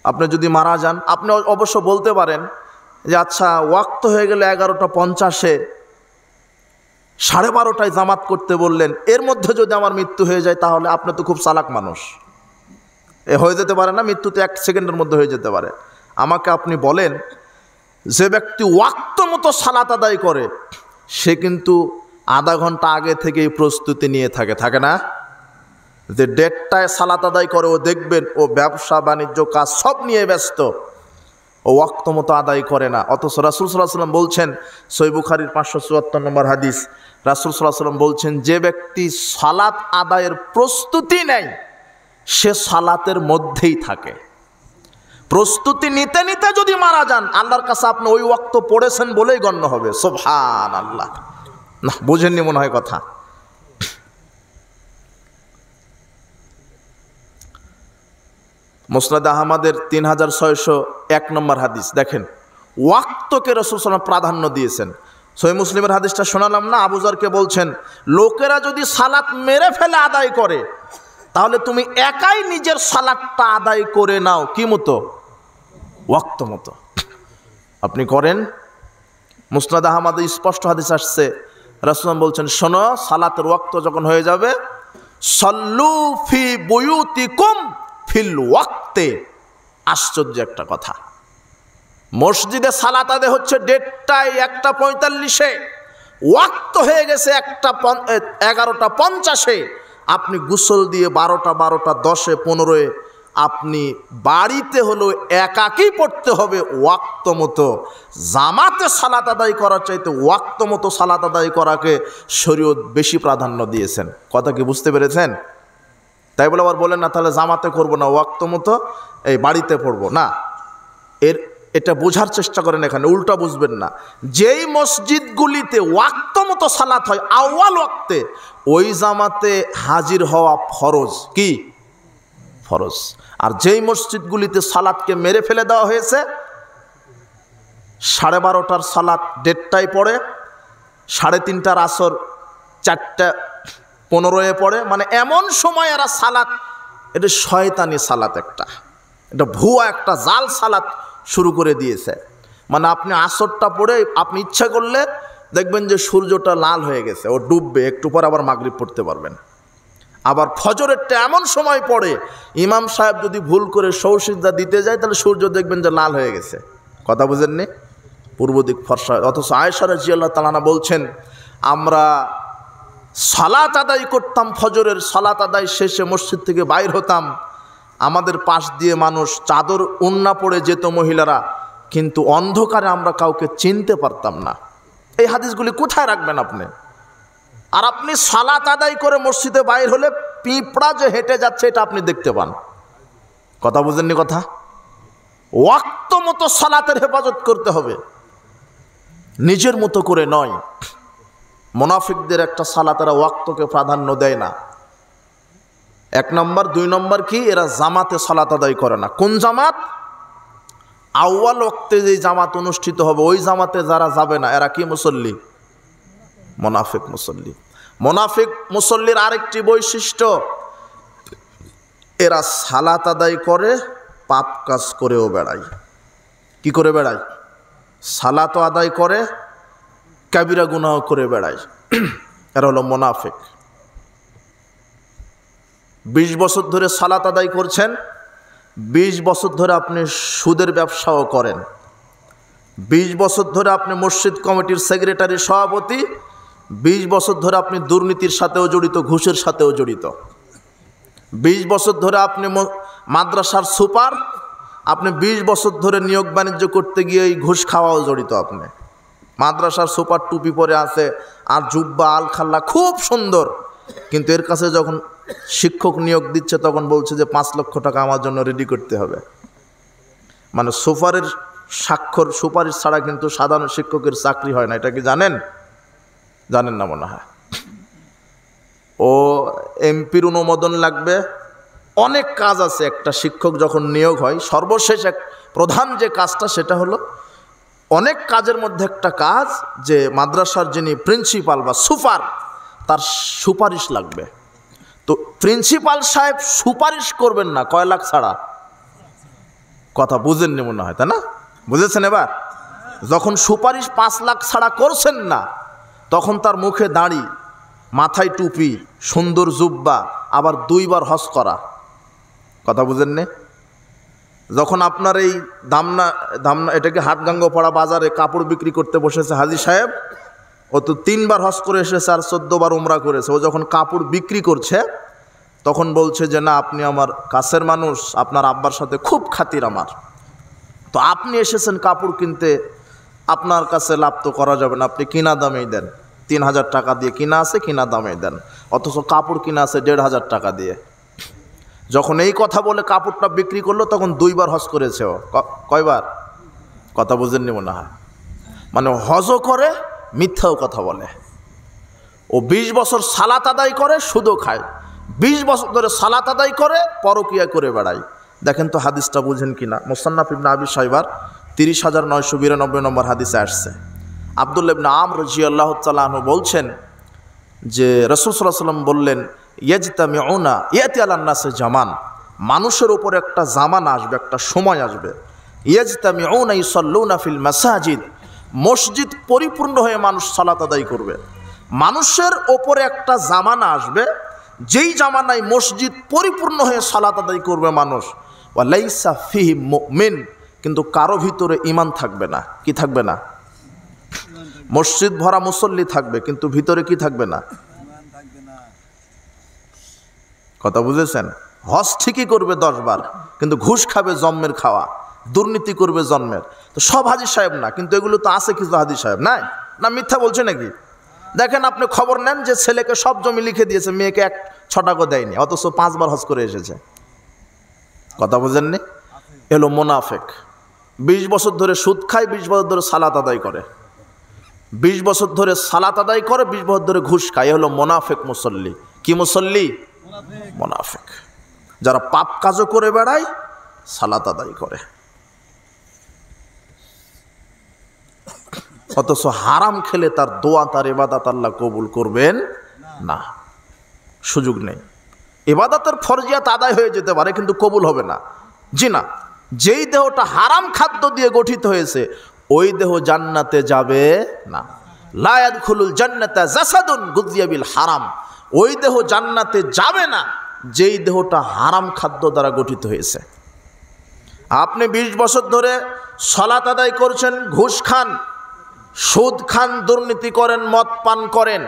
আপনি যদি মারা যান, আপনি অবশ্য বলতে পারেন যে আচ্ছা ওয়াক্ত হয়ে গেলে 11:50, 12:30টায় জামাত করতে বললেন, এর মধ্যে যদি আমার মৃত্যু হয়ে যায়, তাহলে আপনি তো খুব চালাক মানুষ, এ হয়ে যেতে পারে না, মৃত্যু তো 1 সেকেন্ডের মধ্যে হয়ে যেতে পারে। আমাকে আপনি বলেন, যে ব্যক্তি ওয়াক্ত মতো সালাত আদায় করে, সে কিন্তু আধা ঘন্টা আগে থেকেই প্রস্তুতি নিয়ে থাকে না? যে ডেটটায় সালাত আদায় করে, ও দেখবেন ও ব্যবসা বাণিজ্য কাজ সব নিয়ে ব্যস্ত, ও ওয়াক্ত মতো আদায় করে না। অথচ রাসূল সাল্লাল্লাহু আলাইহি ওয়াসাল্লাম বলছেন, সহিহ বুখারীর 574 নম্বর হাদিস, রাসূল সাল্লাল্লাহু আলাইহি ওয়াসাল্লাম বলছেন, যে ব্যক্তি সালাত আদায়ের প্রস্তুতি নেয়, সে সালাতের মধ্যেই থাকে। প্রস্তুতি নিতে নিতে যদি মারা যান, আল্লাহর কাছে আপনি ওই ওয়াক্ত পড়েছেন বলেই গণ্য হবে। সুবহানাল্লাহ। না, বোঝেননি মনে হয় কথা। মুসনাদ আহমদের 3601 নম্বর হাদিস দেখেন, ওয়াক্তকে রাসূল সাল্লাল্লাহু আলাইহি ওয়াসাল্লাম প্রাধান্য দিয়েছেন। সহিহ মুসলিমের হাদিসটা শোনালাম না, আবু যরকে বলছেন, লোকেরা যদি সালাত মেরে ফেলে আদায় করে, তাহলে তুমি একাই নিজের সালাতটা আদায় করে নাও। কি মতো? ওয়াক্ত মতো আপনি করেন। মুসনাদ আহমদে স্পষ্ট হাদিস আসছে, রাসূল বলছেন, শোনো, সালাতের ওয়াক্ত যখন হয়ে যাবে, সল্লু ফি বুয়ুতিকুম ফিল ওয়াক্তে। আশ্চর্য একটা কথা, মসজিদে সালাত আদায় হচ্ছে 1:30, 1:45, ওয়াক্ত হয়ে গেছে 11:50, আপনি গোসল দিয়ে 12:10, 15 আপনি বাড়িতে হলেও একাকী পড়তে হবে ওয়াক্ত মতো। জামাতে সালাত আদায় করার চাইতে ওয়াক্ত মতো সালাত আদায় করাকে শরীয়ত বেশি প্রাধান্য দিয়েছেন। কথা কি বুঝতে পেরেছেন? তাই বলে আবার বলেন না তাহলে জামাতে করব না, ওয়াক্ত মতো এই বাড়িতে পড়বো না। এটা বোঝার চেষ্টা করেন, এখানে উল্টা বুঝবেন না। যেই মসজিদগুলিতে ওয়াক্ত মতো সালাত হয় আউয়াল ওয়াক্তে, ওই জামাতে হাজির হওয়া ফরজ। কি ফরজ? আর যেই মসজিদগুলিতে সালাতকে মেরে ফেলে দেওয়া হয়েছে, 12:30টার সালাত 1:30টায় পড়ে, 3:30টার আসর 4:15 পড়ে, মানে এমন সময় এরা সালাত, এটা শয়তানি সালাত, এটা ভুয়া একটা জাল সালাত শুরু করে দিয়েছে। মানে আপনি আসরটা পড়ে আপনি ইচ্ছা করলে দেখবেন যে সূর্যটা লাল হয়ে গেছে, ও ডুববে, একটু পর আবার মাগরিব পড়তে পারবেন। আবার ফজরেরটা এমন সময় পড়ে, ইমাম সাহেব যদি ভুল করে সৌসিজদা দিতে যায়, তাহলে সূর্য দেখবেন যে লাল হয়ে গেছে। কথা বুঝেননি? পূর্ব দিক ফর্সা। অথচ আয়েশা রাদিয়াল্লাহু তাআলা বলছেন, আমরা সালাত আদায় করতাম, ফজরের সালাত আদায় শেষে মসজিদ থেকে বাইর হতাম, আমাদের পাশ দিয়ে মানুষ চাদর ওড়না পড়ে যেত মহিলারা, কিন্তু অন্ধকারে আমরা কাউকে চিনতে পারতাম না। এই হাদিসগুলি কোথায় রাখবেন আপনি? আর আপনি সালাত আদায় করে মসজিদে বাইর হলে পিঁপড়া যে হেঁটে যাচ্ছে, এটা আপনি দেখতে পান। কথা বুঝেননি কথা? ওয়াক্ত মতো সালাতের হেফাজত করতে হবে, নিজের মতো করে নয়। মুনাফিকদের একটা সালাত, এরা ওয়াক্তকে প্রাধান্য দেয় না, 1 নম্বর। 2 নম্বর কি, এরা জামাতে সালাত আদায় করে না। কোন জামাত? আউয়াল ওয়াক্তে যে জামাত অনুষ্ঠিত হবে, ওই জামাতে যারা যাবে না, এরা কি মুসল্লি? মুনাফিক মুসল্লি। মুনাফিক মুসল্লির আরেকটি বৈশিষ্ট্য, এরা সালাত আদায় করে পাপ কাজ করেও বেড়ায়। কি করে বেড়ায়? সালাত আদায় করে, কাবিরা গুনাহ করে বেড়ায়। এরা হলো মুনাফিক। 20 বছর ধরে সালাত আদায় করছেন, 20 বছর ধরে আপনি সুদের ব্যবসাও করেন, 20 বছর ধরে আপনি মসজিদ কমিটির সেক্রেটারি সভাপতি, 20 বছর ধরে আপনি দুর্নীতির সাথেও জড়িত, ঘুষের সাথেও জড়িত, 20 বছর ধরে আপনি মাদ্রাসার সুপার, আপনি 20 বছর ধরে নিয়োগ বাণিজ্য করতে গিয়ে এই ঘুষ খাওয়াও জড়িত। আপনি মাদ্রাসার সুপার, টুপি পরে আছে আর জুব্বা আল খাল্লা খুব সুন্দর, কিন্তু এর কাছে যখন শিক্ষক নিয়োগ দিচ্ছে তখন বলছে যে 5 লক্ষ টাকা আমার জন্য রেডি করতে হবে। মানে সুপারিশ স্বাক্ষর সুপারিশ ছাড়া কিন্তু সাধারণ শিক্ষকের চাকরি হয় না, এটা কি জানেন? জানেন না মনে হয়। ও এমপির অনুমোদন লাগবে, অনেক কাজ আছে। একটা শিক্ষক যখন নিয়োগ হয় সর্বশেষ এক প্রধান যে কাজটা সেটা হলো, অনেক কাজের মধ্যে একটা কাজ যে মাদ্রাসার যিনি প্রিন্সিপাল বা সুপার তার সুপারিশ লাগবে। তো প্রিন্সিপাল সাহেব সুপারিশ করবেন না কয় লাখ ছাড়া। কথা বুঝেননি মনে হয়, তাই না? বুঝেছেন এবার? যখন সুপারিশ 5 লাখ ছাড়া করছেন না, তখন তার মুখে দাড়ি, মাথায় টুপি, সুন্দর জুব্বা, আবার 2 বার হজ করা। কথা বুঝেননি? যখন আপনার এই দামনা এটাকে হাটগাঙ্গপাড়া বাজারে কাপড় বিক্রি করতে বসেছে হাজী সাহেব, ও তো 3 বার হজ করে এসেছে আর 14 বার উমরা করেছে। ও যখন কাপড় বিক্রি করছে তখন বলছে যে না, আপনি আমার কাছের মানুষ, আপনার আব্বার সাথে খুব খাতির আমার, তো আপনি এসেছেন কাপড় কিনতে, আপনার কাছে লাভ তো করা যাবে না, আপনি কিনা দামেই দেন। 3000 টাকা দিয়ে কিনা আছে, কিনা দামেই দেন, অথচ কাপড় কিনা আছে 1500 টাকা দিয়ে। যখন এই কথা বলে কাপড়টা বিক্রি করলো তখন 2 বার হজ করেছে ও। কয়বার? কথা বুঝেননি মনে হয়। মানে হজও করে, মিথ্যাও কথা বলে। ও 20 বছর সালাত আদায় করে, সুদও খায়। 20 বছর ধরে সালাত আদায় করে, পরকিয়া করে বেড়ায়। দেখেন তো হাদিসটা বুঝেন কিনা। মুসান্নাফ ইবনে আবি শাইবার 30992 নম্বর হাদিসে আসছে। আব্দুল্লাহ ইবনে আমর রাদিয়াল্লাহু তাআলা আনহু বলছেন যে রাসূল সাল্লাল্লাহু আলাইহি ওয়াসাল্লাম বললেন, ইয়াজতামিউনা ইয়াতি আলান নাসে জামান, মানুষের উপর একটা জামান আসবে, একটা সময় আসবে। ইয়াজতামিউনা ইসাল্লুনা ফিল মাসাজিদ, মসজিদ পরিপূর্ণ হয়ে মানুষ সালাত আদায় করবে। মানুষের ওপরে একটা জামানা আসবে, যেই জামানায় মসজিদ পরিপূর্ণ হয়ে সালাত আদায় করবে মানুষ। ওয়া লাইসা ফিহি মুমিন, কিন্তু কারো ভিতরে ঈমান থাকবে না। কি থাকবে না? মসজিদ ভরা মুসল্লি থাকবে, কিন্তু ভিতরে কি থাকবে না? কথা বুঝেছেন? হজ ঠিকই করবে 10 বার, কিন্তু ঘুষ খাবে জন্মের খাওয়া, দুর্নীতি করবে জন্মের। তো সব হাজী সাহেব না, কিন্তু এগুলো তো আছে কিছু হাজী সাহেব, নাই না? মিথ্যা বলছে নাকি? দেখেন, আপনি খবর নেন যে ছেলেকে সব জমি লিখে দিয়েছে, মেয়েকে 1 ছটাকও দেয়নি, অথচ 5 বার হজ করে এসেছে। কথা বুঝেননি? এলো মোনাফেক। 20 বছর ধরে সুদ খায়, 20 বছর ধরে সালাত আদায় করে, 20 বছর ধরে সালাত আদায় করে, 20 বছর ধরে ঘুষ খায়। এ হলো মোনাফেক মুসল্লি। কি মুসল্লি? মোনাফেক। যারা পাপ কাজও করে বেড়ায়, সালাত আদায় করে, অথচ হারাম খেলে তার দোয়া, তার ইবাদত আল্লাহ কবুল করবেন না। সুযোগ নেই। ইবাদতের ফরজিয়াত আদায় হয়ে যেতে পারে, কিন্তু কবুল হবে না। জি না। যেই দেহটা হারাম খাদ্য দিয়ে গঠিত হয়েছে, ওই দেহ জান্নাতে যাবে না। লা ইয়াদখুলুল জান্নাতা জাসাদুন গুযিয়া বিল হারাম, ওই দেহ জান্নাতে যাবে না যেই দেহটা হারাম খাদ্য দ্বারা গঠিত হয়েছে। আপনি 20 বছর ধরে সালাত আদায় করছেন, ঘুষ খান, সুদ খান, দুর্নীতি করেন, মদ পান করেন,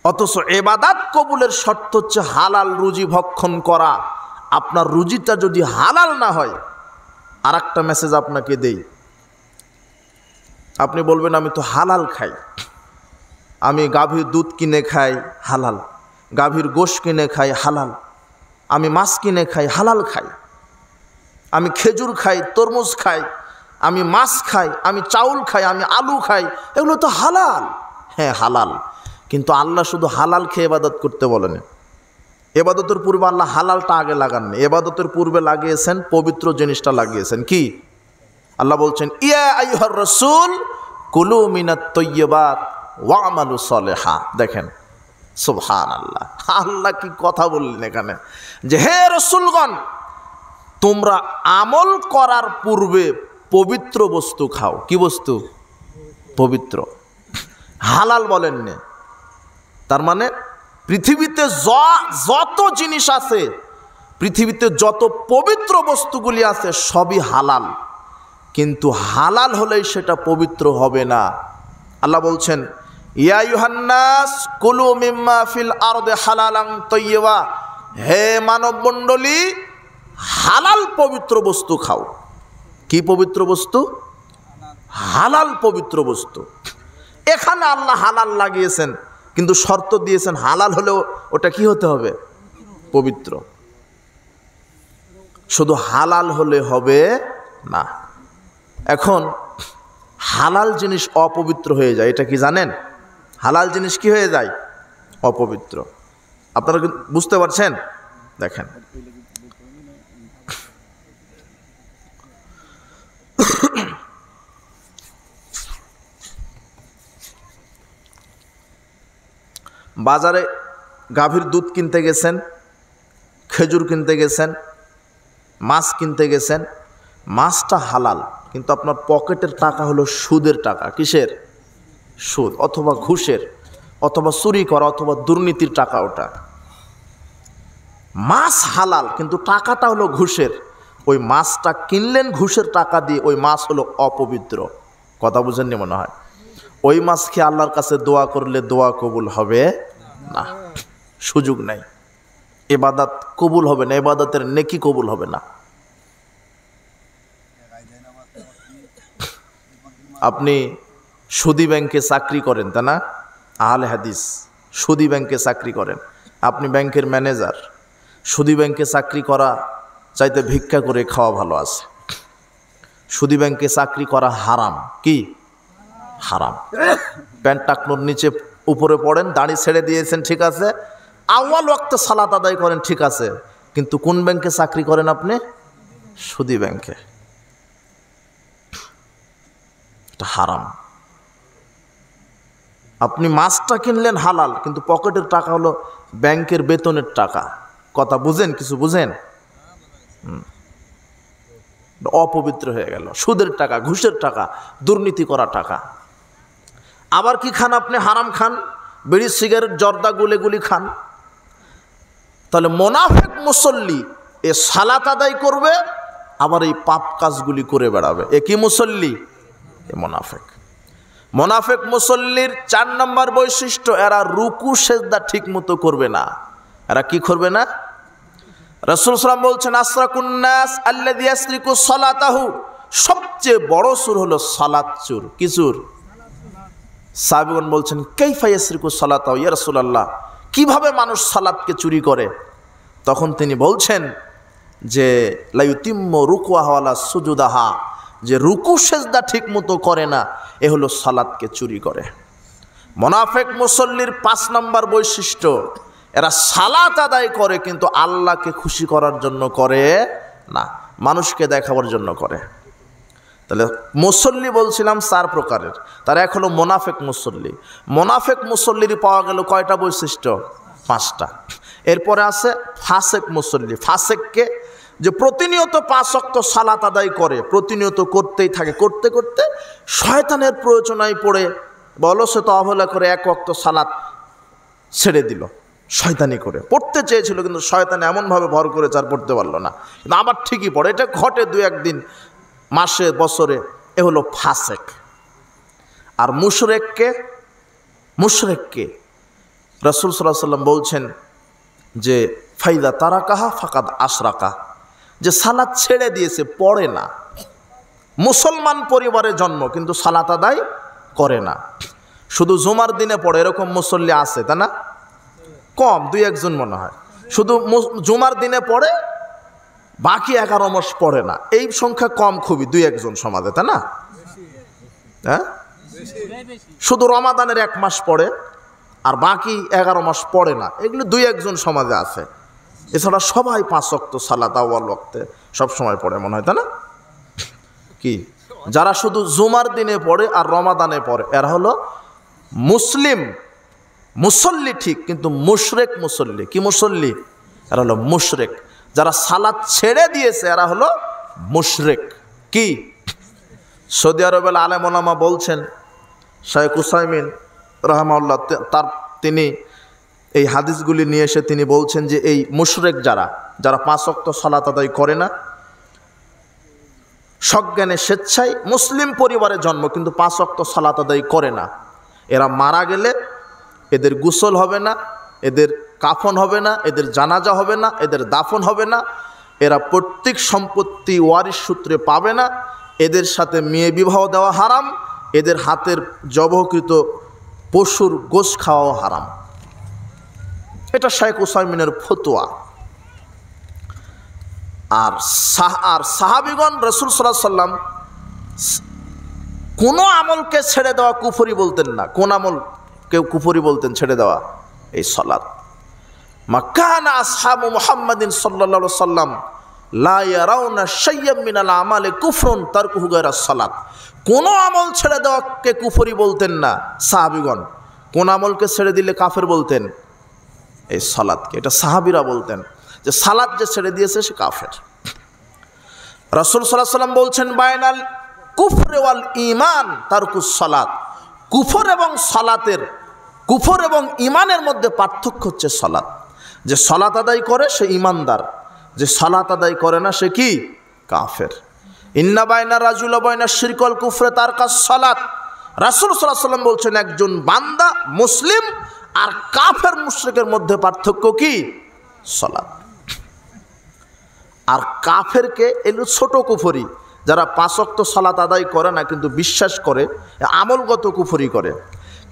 অথচ ইবাদত কবুলের শর্ত হচ্ছে হালাল রুজি ভক্ষণ করা। আপনার রুজিটা যদি হালাল না হয়, আর একটা মেসেজ আপনাকে দেই, আপনি বলবেন আমি তো হালাল খাই, আমি গাভীর দুধ কিনে খাই হালাল, গাভীর গোশ কিনে খাই হালাল, আমি মাছ কিনে খাই হালাল খাই, আমি খেজুর খাই, তরমুজ খাই, আমি মাছ খাই, আমি চাউল খাই, আমি আলু খাই, এগুলো তো হালাল। হ্যাঁ হালাল, কিন্তু আল্লাহ শুধু হালাল খেয়ে ইবাদত করতে বলেন। ইবাদতের পূর্বে আল্লাহ হালালটা আগে লাগাননি, ইবাদতের পূর্বে লাগিয়েছেন পবিত্র জিনিসটা লাগিয়েছেন। কি? আল্লাহ বলছেন, ইয়া আইয়ুহার রাসূল কুলু মিনাত তাইয়্যিবাত ওয়া'মালু সলিহা। দেখেন সুবহানাল্লাহ, আল্লাহ কি কথা বললেন এখানে, যে হে রাসূলগণ, তোমরা আমল করার পূর্বে পবিত্র বস্তু খাও। কি বস্তু? পবিত্র। হালাল বলেননি। তার মানে পৃথিবীতে যত জিনিস আছে, পৃথিবীতে যত পবিত্র বস্তুগুলি আছে সবই হালাল, কিন্তু হালাল হলেই সেটা পবিত্র হবে না। আল্লাহ বলছেন, ইয়া আইয়ুহান নাস কুলু মিম্মা ফিল আরদি হালালান তাইয়্যিবা, হে মানব মণ্ডলী, হালাল পবিত্র বস্তু খাও। কি পবিত্র বস্তু? হালাল পবিত্র বস্তু। এখানে আল্লাহ হালাল লাগিয়েছেন, কিন্তু শর্ত দিয়েছেন হালাল হলেও ওটা কি হতে হবে? পবিত্র। শুধু হালাল হলে হবে না। এখন হালাল জিনিস অপবিত্র হয়ে যায়, এটা কি জানেন? হালাল জিনিস কি হয়ে যায়? অপবিত্র। আপনারা কি বুঝতে পারছেন? দেখেন, বাজারে গাভীর দুধ কিনতে গেছেন, খেজুর কিনতে গেছেন, মাছ কিনতে গেছেন, মাছটা হালাল, কিন্তু আপনার পকেটের টাকা হলো সুদের টাকা। কিসের? সুদ, অথবা ঘুষের, অথবা চুরি করা, অথবা দুর্নীতির টাকা ওটা। মাছ হালাল কিন্তু টাকাটা হলো ঘুষের। ওই মাছটা কিনলেন ঘুষের টাকা দিয়ে, ওই মাছ হলো অপবিত্র। কথা বুঝেননি মনে হয়? ওই মাছ খেয়ে আল্লাহর কাছে দোয়া করলে দোয়া কবুল হবে না, সুযোগ নাই। ইবাদত কবুল হবে না, ইবাদতের নেকি কবুল হবে না। আপনি সুদি ব্যাংকে চাকরি করেন, তা না? আহলে হাদিস, সুদি ব্যাংকে চাকরি করেন, আপনি ব্যাংকের ম্যানেজার। সুদি ব্যাংকে চাকরি করা চাইতে ভিক্ষা করে খাওয়া ভালো আছে। সুদি ব্যাংকে চাকরি করা হারাম। কি হারাম? প্যান্ট টাকনোর নিচে উপরে পড়েন, দাড়ি ছেড়ে দিয়েছেন, ঠিক আছে, আউয়াল ওয়াক্তে সালাত আদায় করেন, ঠিক আছে, কিন্তু কোন ব্যাংকে চাকরি করেন আপনি? সুদি ব্যাংকে। এটা হারাম। আপনি মাছটা কিনলেন হালাল, কিন্তু পকেটের টাকা হলো ব্যাংকের বেতনের টাকা। কথা বুঝেন? কিছু বুঝেন? অপবিত্র হয়ে গেল। সুদের টাকা, ঘুষের টাকা, দুর্নীতি করা টাকা। আবার কি খান আপনি? হারাম খান, বিড়ি, সিগারেট, জর্দা, গুলেগুলি খান। তাহলে মোনাফেক মুসল্লি এ সালাত আদায় করবে, আবার এই পাপ কাজগুলি করে বেড়াবে। এ কি মুসল্লি? এ মোনাফেক। মোনাফেক মুসল্লির 4 নম্বর বৈশিষ্ট্য, এরা রুকু সেজদা ঠিক মতো করবে না। এরা কি করবে না? রাসূল সাল্লাল্লাহু আলাইহি ওয়াসাল্লাম বলছেন, আসরাকুন নাস আল্লাযী ইয়াসরিকু সালাতাহু, সবচেয়ে বড় চোর হলো সালাত চোর। কি চোর? সাহাবীগণ বলছেন, কাইফা ইয়াসরিকু সালাতাহু ইয়া রাসূলুল্লাহ, কিভাবে মানুষ সালাতকে চুরি করে? তখন তিনি বলছেন যে লা ইউতিম্মু রুকুআহা ওয়ালা সুজুদাহা, যে রুকু সেজদা ঠিক মতো করে না, এ হলো সালাতকে চুরি করে। মুনাফিক মুসল্লির 5 নম্বর বৈশিষ্ট্য, এরা সালাত আদায় করে কিন্তু আল্লাহকে খুশি করার জন্য করে না, মানুষকে দেখাবার জন্য করে। তাহলে মুসল্লি বলছিলাম 4 প্রকারের, তার এক হলো মুনাফিক মুসল্লি। মুনাফিক মুসল্লির পাওয়া গেল কয়টা বৈশিষ্ট্য? 5টা। এরপরে আছে ফাসেক মুসল্লি। ফাসেককে যে প্রতিনিয়ত 5 ওয়াক্ত সালাত আদায় করে, প্রতিনিয়ত করতেই থাকে, করতে করতে শয়তানের প্রয়োজনায় পড়ে অলসতা তো অবহেলা করে 1 ওয়াক্ত সালাত ছেড়ে দিল। শয়তানি করে পড়তে চেয়েছিল, কিন্তু শয়তান এমনভাবে ভর করেছে আর পড়তে পারলো না, কিন্তু আবার ঠিকই পড়ে। এটা ঘটে 2-1 দিন, মাসে, বছরে। এ হলো ফাসেক। আর মুশরিককে রাসূল সাল্লাল্লাহু আলাইহি ওয়াসাল্লাম বলছেন যে ফাইদা তারাকাহা ফাকাদ আশরাকা, যে সালাত ছেড়ে দিয়েছে, পড়ে না, মুসলমান পরিবারে জন্ম কিন্তু সালাত আদায় করে না, শুধু জুমার দিনে পড়ে, এরকম মুসল্লি আছে, তা না? কম, 2-1 জন মনে হয়। শুধু জুমার দিনে পড়ে, বাকি 11 মাস পড়ে না। এই সংখ্যা কম খুবই, 2-1 জন সমাজে, তা না? হ্যাঁ, শুধু রমাদানের 1 মাস পড়ে আর বাকি 11 মাস পড়ে না। এগুলো 2-1 জন সমাজে আছে। এছাড়া সবাই 5 ওয়াক্ত সালাত আউয়াল ওয়াক্তে সব সময় পড়ে মনে হয়, তা না? কি যারা শুধু জুমার দিনে পড়ে আর রমাদানে পড়ে, এরা হলো মুসলিম মুসল্লি ঠিক, কিন্তু মুশরিক মুসল্লি। কি মুসল্লি? এরা হলো মুশরিক। যারা সালাত ছেড়ে দিয়েছে এরা হলো মুশরিক। কি? সৌদি আরবের আলেম ওলামা বলছেন, শাইখ উসাইমিন রাহমাহুল্লাহ, তিনি এই হাদিসগুলি নিয়ে এসে তিনি বলছেন যে এই মুশরিক যারা 5 ওয়াক্ত সালাত আদায় করে না, সজ্ঞানে স্বেচ্ছায় মুসলিম পরিবারে জন্ম কিন্তু 5 ওয়াক্ত সালাত আদায় করে না, এরা মারা গেলে এদের গোসল হবে না, এদের কাফন হবে না, এদের জানাজা হবে না, এদের দাফন হবে না, এরা পৈতৃক সম্পত্তি ওয়ারিশ সূত্রে পাবে না, এদের সাথে মেয়ে বিবাহ দেওয়া হারাম, এদের হাতের জবহকৃত পশুর গোশ খাওয়াও হারাম। এটা শাইখ উসাইমিনের ফতোয়া। আর সাহাবিগণ রাসূল সাল্লাল্লাহু আলাইহি সাল্লাম কোনো আমলকে ছেড়ে দেওয়া কুফরি বলতেন না। কোন আমল কেউ কুফরি বলতেন ছেড়ে দেওয়া? এই সালাত। মাকানা আসহাবু মুহাম্মাদিন সাল্লাল্লাহু আলাইহি সাল্লাম লা ইয়ারাউনা শাইয়্যাম মিনাল আমালি কুফরুন তারকুহু গায়রা সালাত। কোন আমল ছেড়ে দেওয়াকে কুফরি বলতেন না সাহাবীগণ। কোন আমলকে ছেড়ে দিলে কাফের বলতেন? এই সালাতকে। এটা সাহাবীরা বলতেন যে সালাত যে ছেড়ে দিয়েছে সে কাফের। রাসূল সাল্লাল্লাহু আলাইহি সাল্লাম বলছেন বাইনাল কুফরে ওয়াল ঈমান তারকুস সালাত। কুফর এবং সালাতের, কুফর এবং ঈমানের মধ্যে পার্থক্য হচ্ছে সালাত। যে সালাত আদায় করে সে ঈমানদার, যে সালাত আদায় করে না সে কি? কাফের। ইন্না বাইনা রাজুল বাইনা শিরক ওয়াল কুফরে তারকাস সালাত। রাসূল সাল্লাল্লাহু আলাইহি সাল্লাম বলছেন একজন বান্দা মুসলিম আর কাফের মুশরিকের মধ্যে পার্থক্য কি? সালাত। আর কাফেরকে এলো ছোট কুফরি, যারা 5 ওয়াক্ত সালাত আদায় করে না কিন্তু বিশ্বাস করে, আমলগত কুফরি করে।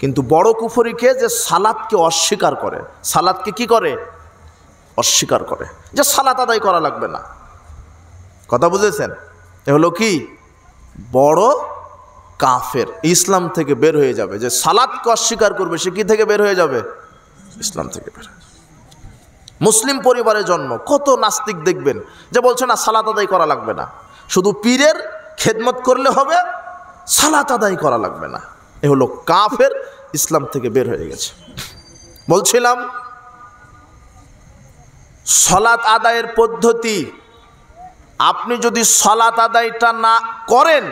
কিন্তু বড় কুফরিকে যে সালাতকে অস্বীকার করে, সালাতকে কি করে? অস্বীকার করে, যে সালাত আদায় করা লাগবে না। কথা বুঝেছেন? এ হলো কি? বড় কাফের, ইসলাম থেকে বের হয়ে যাবে। যে সালাতকে অস্বীকার করবে সে কি থেকে বের হয়ে যাবে? ইসলাম থেকে বের হয়ে যাবে। মুসলিম পরিবারে জন্ম, কত নাস্তিক দেখবেন যে বলছে না সালাত আদায় করা লাগবে না, শুধু পীরের খেদমত করলে হবে, সালাত আদায় করা লাগবে না। এ হলো কাফের, ইসলাম থেকে বের হয়ে গেছে। বলছিলাম সালাত আদায়ের পদ্ধতি, আপনি যদি সালাত আদায়টা না করেন,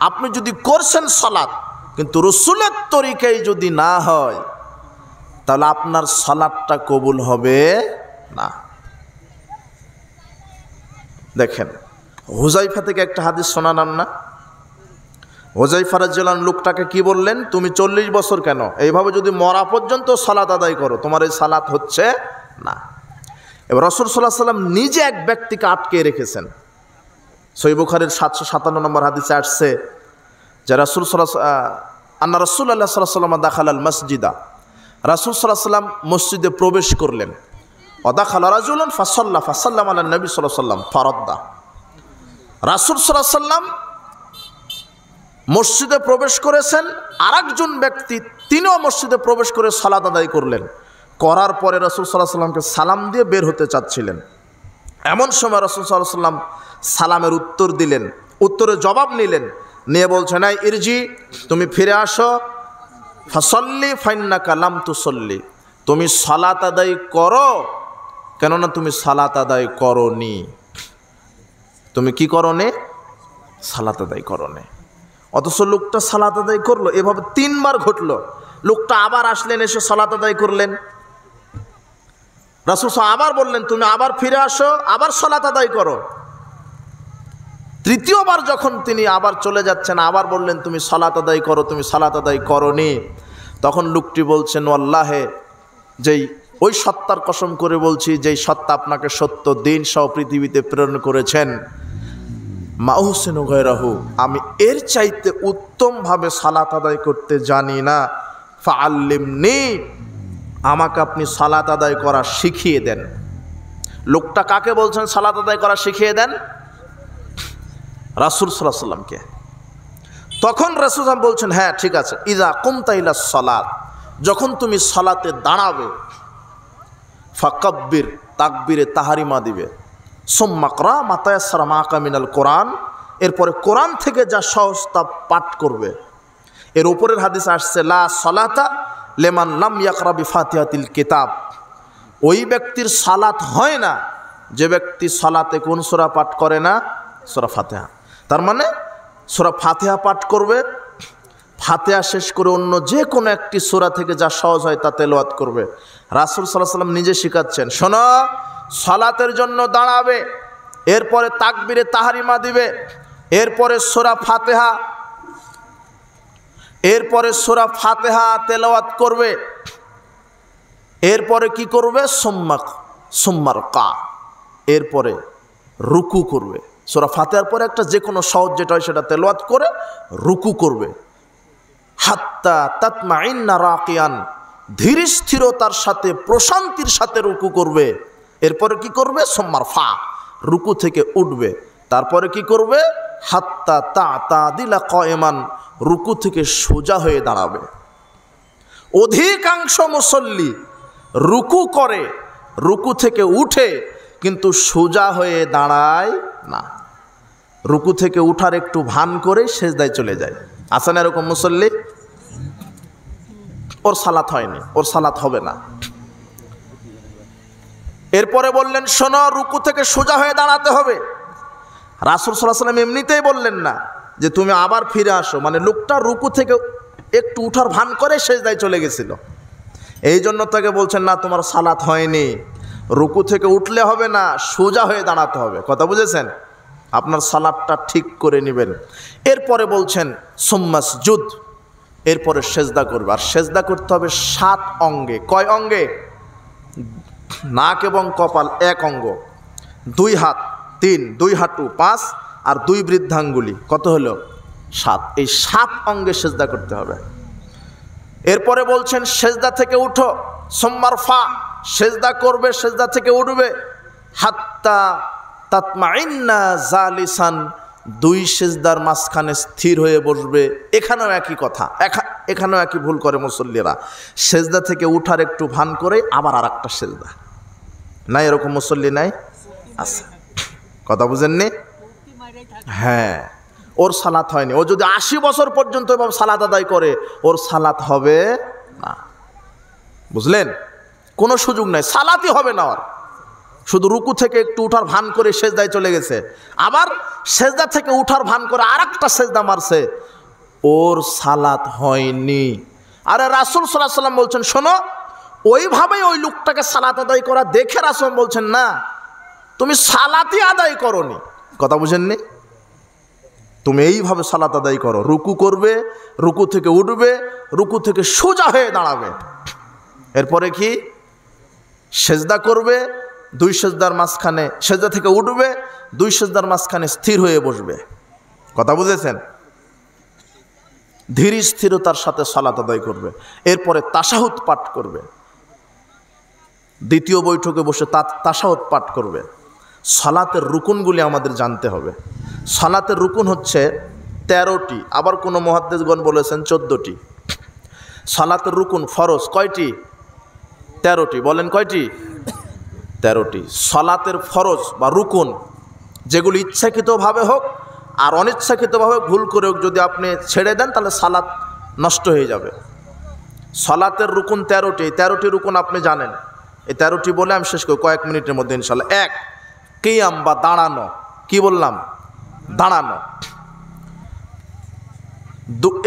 আপনি যদি করছেন সালাত কিন্তু রসুলের তরিকায় যদি না হয়, তাহলে আপনার সালাতটা কবুল হবে না। দেখেন, হুজাইফা থেকে একটা হাদিস শোনালাম না? হুজাইফা রাদিয়াল্লাহু আনহু লোকটাকে কি বললেন? তুমি 40 বছর কেন এইভাবে যদি মরা পর্যন্ত সালাত আদায় করো, তোমার এই সালাত হচ্ছে না। এবার রাসূল সাল্লাল্লাহু আলাইহি সাল্লাম নিজে এক ব্যক্তিকে আটকে রেখেছেন। সহিহ বুখারীর 757 নম্বর হাদিসে আসছে যে রাসূল আন্না রাসূলুল্লাহ সাল্লাল্লাহু আলাইহি ওয়াসাল্লাম দাখালাল মসজিদা। রাসূল সাল্লাল্লাহু আলাইহি ওয়াসাল্লাম মসজিদে প্রবেশ করলেন। ওয়াদাখালা রাজুলুন ফাসাল্লামা আলা নবী সাল্লাল্লাহু আলাইহি ওয়াসাল্লাম ফারাদ্দা। রাসূল সাল্লাল্লাহু আলাইহি ওয়াসাল্লাম মসজিদে প্রবেশ করেছেন, আরেকজন ব্যক্তি তিনিও মসজিদে প্রবেশ করে সালাত আদায় করলেন। করার পরে রাসূল সাল্লাল্লাহু আলাইহি ওয়াসাল্লামকে সালাম দিয়ে বের হতে চাচ্ছিলেন। এমন সময় রাসূল সাল্লাল্লাহু আলাইহি ওয়াসাল্লাম সালামের উত্তর দিলেন, উত্তরে জবাব নিলেন, নিয়ে বলছেন এই ইরজি, তুমি ফিরে আসো, ফাসাল্লি ফাইন্নাকা লাম তুসাল্লি, তুমি সালাত আদায় করো, কেননা তুমি সালাত আদায় করোনি। তুমি কি করোনি? সালাত আদায় করোনি। অথচ লোকটা সালাত আদায় করলো। এভাবে 3 বার ঘটলো। লোকটা আবার আসলেন, এসে সালাত আদায় করলেন। রাসূল আবার বললেন তুমি আবার ফিরে আসো, আবার সালাত আদায় করো। তৃতীয়বার যখন তিনি আবার চলে যাচ্ছেন, আবার বললেন তুমি সালাত আদায় করো, তুমি সালাত আদায় করোনি। তখন লোকটি বলছেন আল্লাহে, যেই ওই সত্তার কসম করে বলছি যেই সত্তা আপনাকে সত্য দিন সহ পৃথিবীতে প্রেরণ করেছেন, মা উহসিনু গায়রাহু, আমি এর চাইতে উত্তমভাবে সালাত আদায় করতে জানি না। ফাআল্লিমনি, আমাকে আপনি সালাত আদায় করা শিখিয়ে দেন। লোকটা কাকে বলছেন সালাত আদায় করা শিখিয়ে দেন? রাসূল সাল্লাল্লাহু আলাইহি ওয়াসাল্লামকে। তখন রাসূল বলছেন হ্যাঁ ঠিক আছে, ইযা কুমতা ইলা সালাত, যখন তুমি সালাতে দাঁড়াবে, ফাকাব্বির, তাকবীরে তাহরিমা দিবে, সুম্মা ক্রা মা তায়াসসারা মাকা মিনাল কোরআন, এরপরে কোরআন থেকে যা সহজ তা পাঠ করবে। এর উপরের হাদিস আসছে লা সালাতা লিমান লাম ইয়াকরা বিফাতিহাতিল কিতাব, ওই ব্যক্তির সালাত হয় না যে ব্যক্তি সালাতে কোন সূরা পাঠ করে না? সূরা ফাতিহা। তার মানে সূরা ফাতিহা পাঠ করবে, ফাতিহা শেষ করে অন্য যে কোনো একটি সূরা থেকে যা সহজ হয় তা তেলাওয়াত করবে। রাসূল সাল্লাল্লাহু আলাইহি ওয়াসাল্লাম নিজে শিখাচ্ছেন, শোনো, সালাতের জন্য দাঁড়াবে, এরপরে তাকবীরে তাহরিমা দিবে, এরপরে সূরা ফাতিহা, এরপরে সূরা ফাতিহা তেলাওয়াত করবে, এরপরে কি করবে? সুম্মার কা, এরপরে রুকু করবে। সূরা ফাতিহার পরে একটা যে কোনো সহজ যেটা হয় সেটা তেলাওয়াত করে রুকু করবে। হাত্তা তাতমাইন্না রাকিয়ান, ধীর স্থিরতার সাথে প্রশান্তির সাথে রুকু করবে। এরপরে কি করবে? সুম্মার ফা, রুকু থেকে উঠবে, তারপরে কি করবে, হাত্তা তা'তাদিলা কায়মান, রুকু থেকে সোজা হয়ে দাঁড়াবে। অধিকাংশ মুসল্লি রুকু করে, রুকু থেকে উঠে কিন্তু সোজা হয়ে দাঁড়ায় না, রুকু থেকে উঠার একটু ভান করে সেজদায় চলে যায়। আছে না এরকম মুসল্লি? ওর সালাত হয়নি, ওর সালাত হবে না। এরপরে বললেন, শোনো, রুকু থেকে সোজা হয়ে দাঁড়াতে হবে। রাসূল সাল্লাল্লাহু আলাইহি ওয়াসাল্লাম এমনিতেই বললেন না যে তুমি আবার ফিরে আসো, মানে লোকটা রুকু থেকে একটু উঠার ভান করে সেজদায় চলে গেছিল, এই জন্য তাকে বলছেন না তোমার সালাত হয়নি, রুকু থেকে উঠলে হবে না, সোজা হয়ে দাঁড়াতে হবে। কথা বুঝেছেন? আপনার সালাতটা ঠিক করে নেবেন। এরপরে বলছেন সুম্মাসজুদ, এরপরে সেজদা করবে। আর সেজদা করতে হবে 7 অঙ্গে। কয় অঙ্গে? নাক এবং কপাল 1 অঙ্গ, 2 হাত 3, 2 হাঁটু 5, আর 2 বৃদ্ধাঙ্গুলি, কত হলো? 7। এই 7 অঙ্গে সেজদা করতে হবে। এরপরে বলছেন সেজদা থেকে উঠো, সুম্মারফা, সেজদা করবে, সেজদা থেকে উঠবে, হাত্তা তাতমাইন্না জালিসান, 2 সেজদার মাঝখানে স্থির হয়ে বসবে। এখানেও একই কথা, এখানেও একই ভুল করে মুসল্লিরা, সেজদা থেকে উঠার একটু ভান করে আবার আর একটা সেজদা। নাই এরকম মুসল্লি? নাই? আছে। কথা বুঝেননি? হ্যাঁ, ওর সালাত হয়নি। ও যদি 80 বছর পর্যন্ত এভাবে সালাত আদায় করে, ওর সালাত হবে না। বুঝলেন? কোনো সুযোগ নাই, সালাতই হবে না ওর। শুধু রুকু থেকে একটু উঠার ভান করে সেজদায় চলে গেছে, আবার সেজদা থেকে উঠার ভান করে আর একটা সেজদা মারছে, ওর সালাত হয়নি। আরে রাসূল সাল্লাল্লাহু আলাইহি ওয়াসাল্লাম বলছেন, শোনো, ওইভাবেই ওই লোকটাকে সালাত আদায় করা দেখে রাসূল বলছেন, না তুমি সালাতই আদায় করনি। কথা বুঝেননি? তুমি এইভাবে সালাত আদায় করো, রুকু করবে, রুকু থেকে উঠবে, রুকু থেকে সোজা হয়ে দাঁড়াবে, এরপরে কি সেজদা করবে, 2 সেজদার মাঝখানে, সেজদা থেকে উঠবে, 2 সেজদার মাঝখানে স্থির হয়ে বসবে। কথা বুঝেছেন? ধীর স্থিরতার সাথে সালাত আদায় করবে। এরপরে তাশাহুদ পাঠ করবে, দ্বিতীয় বৈঠকে বসে তাশাহুদ পাঠ করবে। সালাতের রুকুনগুলি আমাদের জানতে হবে। সালাতের রুকুন হচ্ছে 13টি, আবার কোনো মুহাদ্দিসগণ বলেছেন 14টি। সালাতের রুকুন ফরজ কয়টি? 13টি। বলেন কয়টি? 13টি। সালাতের ফরজ বা রুকুন, যেগুলি ইচ্ছাকৃতভাবে হোক আর অনিচ্ছাকৃতভাবে ভুল করে হোক, যদি আপনি ছেড়ে দেন তাহলে সালাত নষ্ট হয়ে যাবে। সালাতের রুকুন 13টি। 13টি রুকুন আপনি জানেন। এই 13টি বলে আমি শেষ করি কয়েক মিনিটের মধ্যে ইনশাল্লাহ। 1, কিয়াম বা দাঁড়ানো। কি বললাম? দাঁড়ানো।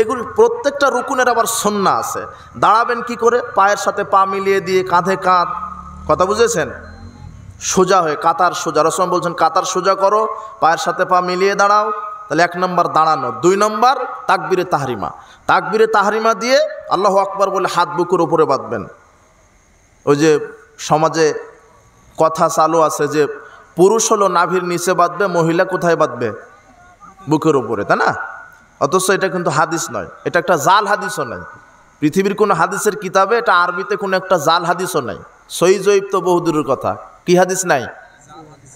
এগুলি প্রত্যেকটা রুকুনের আবার সুন্নাহ আছে। দাঁড়াবেন কি করে? পায়ের সাথে পা মিলিয়ে দিয়ে, কাঁধে কাঁধ। কথা বুঝেছেন? সোজা হয়ে, কাতার সোজা। রাসূল বলছেন কাতার সোজা করো, পায়ের সাথে পা মিলিয়ে দাঁড়াও। তাহলে 1 নম্বর দাঁড়ানো। 2 নম্বর তাকবীরে তাহরিমা। তাকবীরে তাহরিমা দিয়ে আল্লাহু আকবার বলে হাত বুকের উপরে বাঁধবেন। ওই যে সমাজে কথা চালু আছে যে পুরুষ হলো নাভির নিচে বাঁধবে, মহিলা কোথায় বাঁধবে? বুকের উপরে, তাই না? অথচ এটা কিন্তু হাদিস নয়, এটা একটা জাল হাদিসও নাই। পৃথিবীর কোনো হাদিসের কিতাবে এটা আরবিতে কোনো একটা জাল হাদিসও নাই। সহিহ জয়ীফ তো বহুদূরের কথা, কি হাদিস নাই?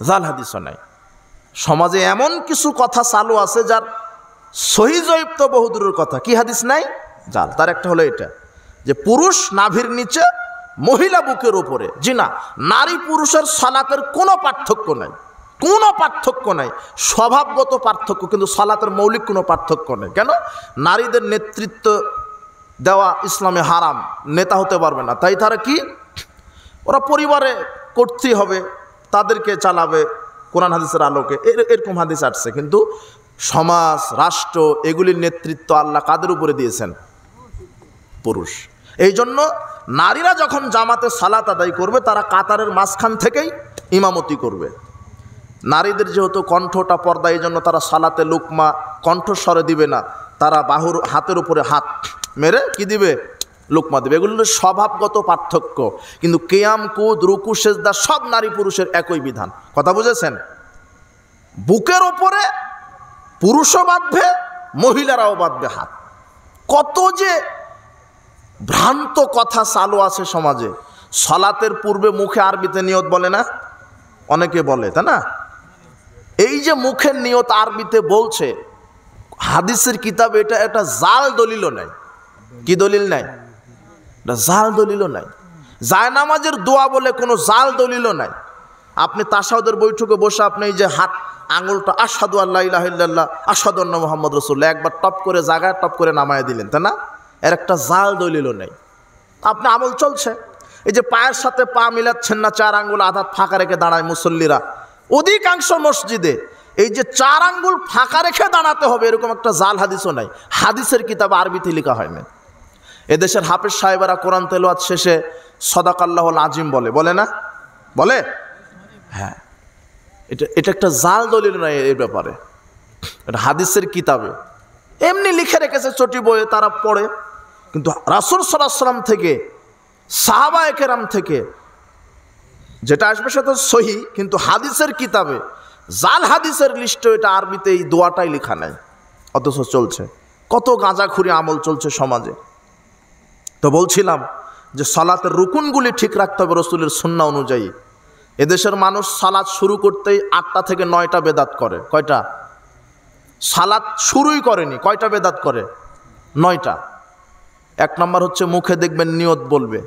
জাল হাদিসও নাই। সমাজে এমন কিছু কথা চালু আছে যার সহিহ জয়ীফ তো বহুদূরের কথা, কি হাদিস নাই? জাল। তার একটা হলো এটা যে পুরুষ নাভির নিচে, মহিলা বুকের উপরে। জি না, নারী পুরুষের সালাতের কোনো পার্থক্য নাই, কোনো পার্থক্য নাই। স্বভাবগত পার্থক্য, কিন্তু সালাতের মৌলিক কোনো পার্থক্য নেই। কেন? নারীদের নেতৃত্ব দেওয়া ইসলামে হারাম, নেতা হতে পারবে না। তাই তারা কি, ওরা পরিবারে করতেই হবে, তাদেরকে চালাবে কোরআন হাদিসের আলোকে, এরকম হাদিস আসছে। কিন্তু সমাজ, রাষ্ট্র, এগুলির নেতৃত্ব আল্লাহ কাদের উপরে দিয়েছেন? পুরুষ। এই জন্য নারীরা যখন জামাতে সালাত আদায় করবে, তারা কাতারের মাঝখান থেকেই ইমামতি করবে। নারীদের যেহেতু কণ্ঠটা পর্দা, এই জন্য তারা সালাতে লুকমা কণ্ঠস্বরে দিবে না, তারা বাহুর হাতের উপরে হাত মেরে কি দিবে? লুকমা দিবে। এগুলো স্বভাবগত পার্থক্য, কিন্তু কিয়াম, কুদ, রুকু, সেজদা সব নারী পুরুষের একই বিধান। কথা বুঝেছেন? বুকের ওপরে পুরুষও বাঁধবে, মহিলারাও বাঁধবে হাত। কত যে ভ্রান্ত কথা চালু আছে সমাজে। সালাতের পূর্বে মুখে আরবিতে নিয়ত বলে না? অনেকে বলে, তাই না? এই যে মুখের নিয়ত আরবিতে বলছে, হাদিসের কিতাবে এটা একটা জাল দলিলও নাই। কি দলিল নাই? এটা জাল দলিলও নাই। জায়নামাজের দোয়া বলে কোনো জাল দলিলও নাই। আপনি তাশাহুদের বৈঠকে বসে আপনি এই যে হাত আঙুলটা আশহাদু আল্লা ইলাহা ইল্লাল্লাহ আশহাদু আন্না মুহাম্মাদুর রাসূলুল্লাহ একবার টপ করে জায়গায় টপ করে নামায় দিলেন, তাই না? এর একটা জাল দলিলও নেই। আপনি আমল চলছে। এই যে পায়ের সাথে পা মিলাচ্ছেন না, 4 আঙ্গুল আধা ফাঁকা রেখে দাঁড়ায় মুসল্লিরা অধিকাংশ মসজিদে। এই যে 4 আঙ্গুল ফাঁকা রেখে দাঁড়াতে হবে এরকম একটা জাল হাদিসও নাই। হাদিসের কিতাব আরবিতে লেখা হয় না। এদেশের হাফেজ সাহেবেরা কোরআন তেলাওয়াত শেষে সাদাকাল্লাহুল আজিম বলে না? বলে? হ্যাঁ, এটা একটা জাল দলিল নয় এই ব্যাপারে। এটা হাদিসের কিতাবে এমনি লিখে রেখেছে চটি বইয়ে, তারা পড়ে। কিন্তু রাসূল সাল্লাল্লাহু আলাইহি ওয়াসাল্লাম থেকে, সাহাবায়ে কেরাম থেকে যেটা আসবে সেটা সহি, কিন্তু হাদিসের কিতাবে জাল হাদিসের লিস্টে এটা আরবিতে এই দোয়াটাই লেখা নাই, অথচ চলছে। কত গাঁজাখুরি আমল চলছে সমাজে। তো বলছিলাম যে সালাতের রুকুনগুলি ঠিক রাখতে হবে রাসূলের সুন্নাহ অনুযায়ী। এদেশের মানুষ সালাত শুরু করতেই 8টা থেকে 9টা বেদাত করে। কয়টা? সালাত শুরুই করেনি, কয়টা বেদাত করে? 9টা। 1 নম্বর হচ্ছে মুখে দেখবেন নিয়ত বলবে।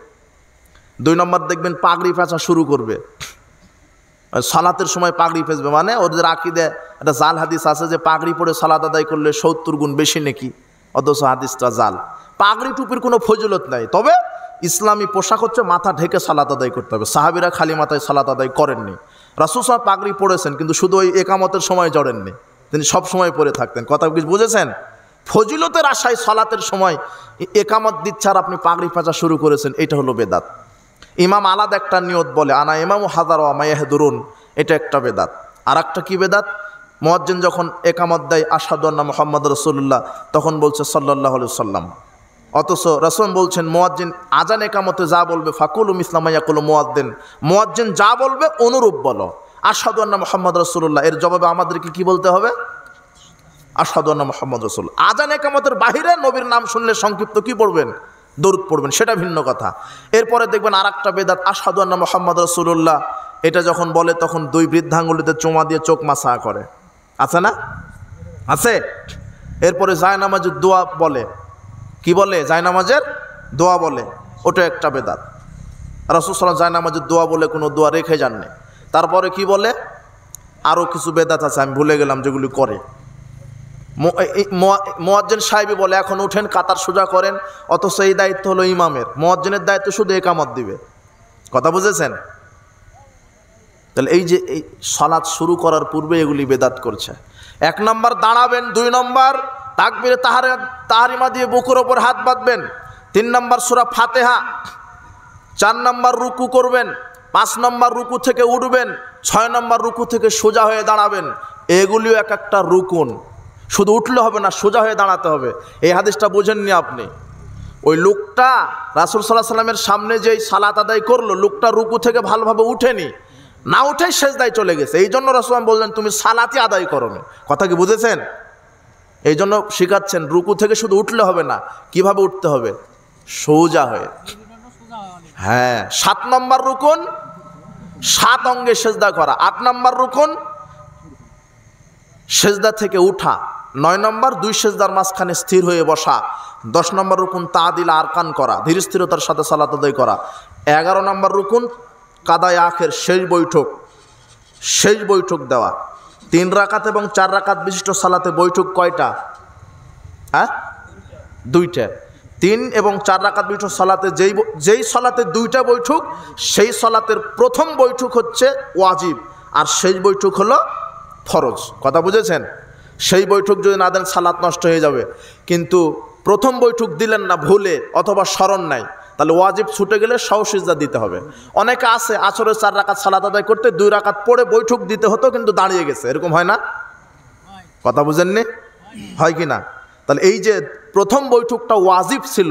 2 নম্বর দেখবেন পাগড়ি পেঁচা শুরু করবে। সালাতের সময় পাগড়ি পেঁচবে, মানে ওদের আকীদা একটা জাল হাদিস আছে যে পাগড়ি পরে সালাত আদায় করলে 70 গুণ বেশি নেকি, অথচ হাদিসটা জাল। পাগড়ি টুপির কোনো ফজিলত নাই, তবে ইসলামী পোশাক হচ্ছে মাথা ঢেকে সালাত আদায় করতে হবে। সাহাবীরা খালি মাথায় সালাত আদায় করেননি। রাসূল সাহেব পাগড়ি পরেছেন, কিন্তু শুধু ওই একামতের সময় জড়েননি, তিনি সব সময় পরে থাকতেন। কথা কি বুঝেছেন? ফজিলতের আশায় সালাতের সময় একামত দিচ্ছে আর আপনি পাগড়ি পেঁচা শুরু করেছেন, এটা হলো বেদাত। ইমাম আলাদা একটা নিয়ত বলে, আনা ইমামু হাযার ওয়া মায়াহদুরুন, এটা একটা বেদাত। আর একটা কি বেদাত? মুয়াজ্জিন যখন একামত দেয় আশহাদু আন্না মুহাম্মাদুর রাসূলুল্লাহ, তখন বলছে সাল্লাল্লাহু আলাইহি ওয়াসাল্লাম, অথচ রাসূল বলছেন মুয়াজ্জিন আজান একামতে যা বলবে ফাকুলু মিসলা মা ইয়াকুলু মুয়াজ্জিন, মুয়াজ্জিন যা বলবে অনুরূপ বলো। আশহাদু আন্না মুহাম্মাদুর রাসূলুল্লাহ, এর জবাবে আমাদেরকে কি বলতে হবে? আশহাদু আন্না মুহাম্মাদুর রাসূলুল্লাহ। আজান একামতের বাহিরে নবীর নাম শুনলে সংক্ষিপ্ত কি পড়বেন? দরুদ পড়বেন, সেটা ভিন্ন কথা। এরপরে দেখবেন আরেকটা বেদাত, আশহাদু আন্না মুহাম্মাদুর রাসূলুল্লাহ, এটা যখন বলে তখন 2 বৃদ্ধাঙ্গুলিতে চুমা দিয়ে চোখ মাসা করে, আছে না? আছে। এরপরে জায়নামাজের দোয়া বলে, কি বলে? জায়নামাজের দোয়া বলে, ওটা একটা বেদাত। রাসূল সাল্লাল্লাহু আলাইহি ওয়াসাল্লাম জায়নামাজের দোয়া বলে কোনো দোয়া রেখে যাননি। তারপরে কি বলে? আরও কিছু বেদাত আছে, আমি ভুলে গেলাম যেগুলি করে। মুয়াজ্জিন সাহেবই বলে এখন উঠেন কাতার সোজা করেন, অথচ এই দায়িত্ব হলো ইমামের। মুয়াজ্জিনের দায়িত্ব শুধু একামত দিবে। কথা বুঝেছেন? তাহলে এই যে এই সালাত শুরু করার পূর্বে এগুলি বেদাত করছে। 1 নম্বর দাঁড়াবেন, 2 নম্বর তাকবীরে তাহরিমা দিয়ে বুকের ওপর হাত বাঁধবেন, 3 নম্বর সূরা ফাতিহা, 4 নম্বর রুকু করবেন, 5 নম্বর রুকু থেকে উঠবেন, 6 নম্বর রুকু থেকে সোজা হয়ে দাঁড়াবেন। এগুলিও এক একটা রুকুন। শুধু উঠলে হবে না, সোজা হয়ে দাঁড়াতে হবে। এই হাদিসটা বোঝেননি আপনি। ওই লোকটা রাসূল সাল্লাল্লাহু আলাইহি ওয়াসাল্লামের সামনে যেই সালাত আদায় করলো, লোকটা রুকু থেকে ভালোভাবে উঠেনি, না উঠেই সেজদায় চলে গেছে। এই জন্য রাসূল বললেন তুমি সালাতই আদায় করোনি। কথা কি বুঝেছেন? এই জন্য শিখাচ্ছেন রুকু থেকে শুধু উঠলে হবে না, কিভাবে উঠতে হবে? সোজা হয়ে। হ্যাঁ, 7 নম্বর রুকুন 7 অঙ্গে সেজদা করা, 8 নম্বর রুকুন সেজদা থেকে উঠা, 9 নম্বর 2 সেজদার মাঝখানে স্থির হয়ে বসা, 10 নম্বর রুকুন তাদিল আরকান করা, ধীর স্থিরতার সাথে সালাত আদায় করা, 11 নম্বর রুকুন কাদায় আখের শেষ বৈঠক দেওয়া। 3 রাকাত এবং 4 রাকাত বিশিষ্ট সালাতে বৈঠক কয়টা? হ্যাঁ, 2টা। 3 এবং 4 রাকাত বিশিষ্ট সালাতে যেই সালাতে 2টা বৈঠক, সেই সালাতের প্রথম বৈঠক হচ্ছে ওয়াজিব, আর শেষ বৈঠক হলো ফরজ। কথা বুঝেছেন? সেই বৈঠক যদি না দেন সালাত নষ্ট হয়ে যাবে। কিন্তু প্রথম বৈঠক দিলেন না ভুলে অথবা স্মরণ নাই, তাহলে ওয়াজিব ছুটে গেলে সিজদা দিতে হবে। অনেকে আছে আসরের 4 রাকাত সালাত আদায় করতে 2 রাকাত পড়ে বৈঠক দিতে হতো, কিন্তু দাঁড়িয়ে গেছে, এরকম হয় না? কথা বুঝেননি? হয় কি না? তাহলে এই যে প্রথম বৈঠকটা ওয়াজিব ছিল,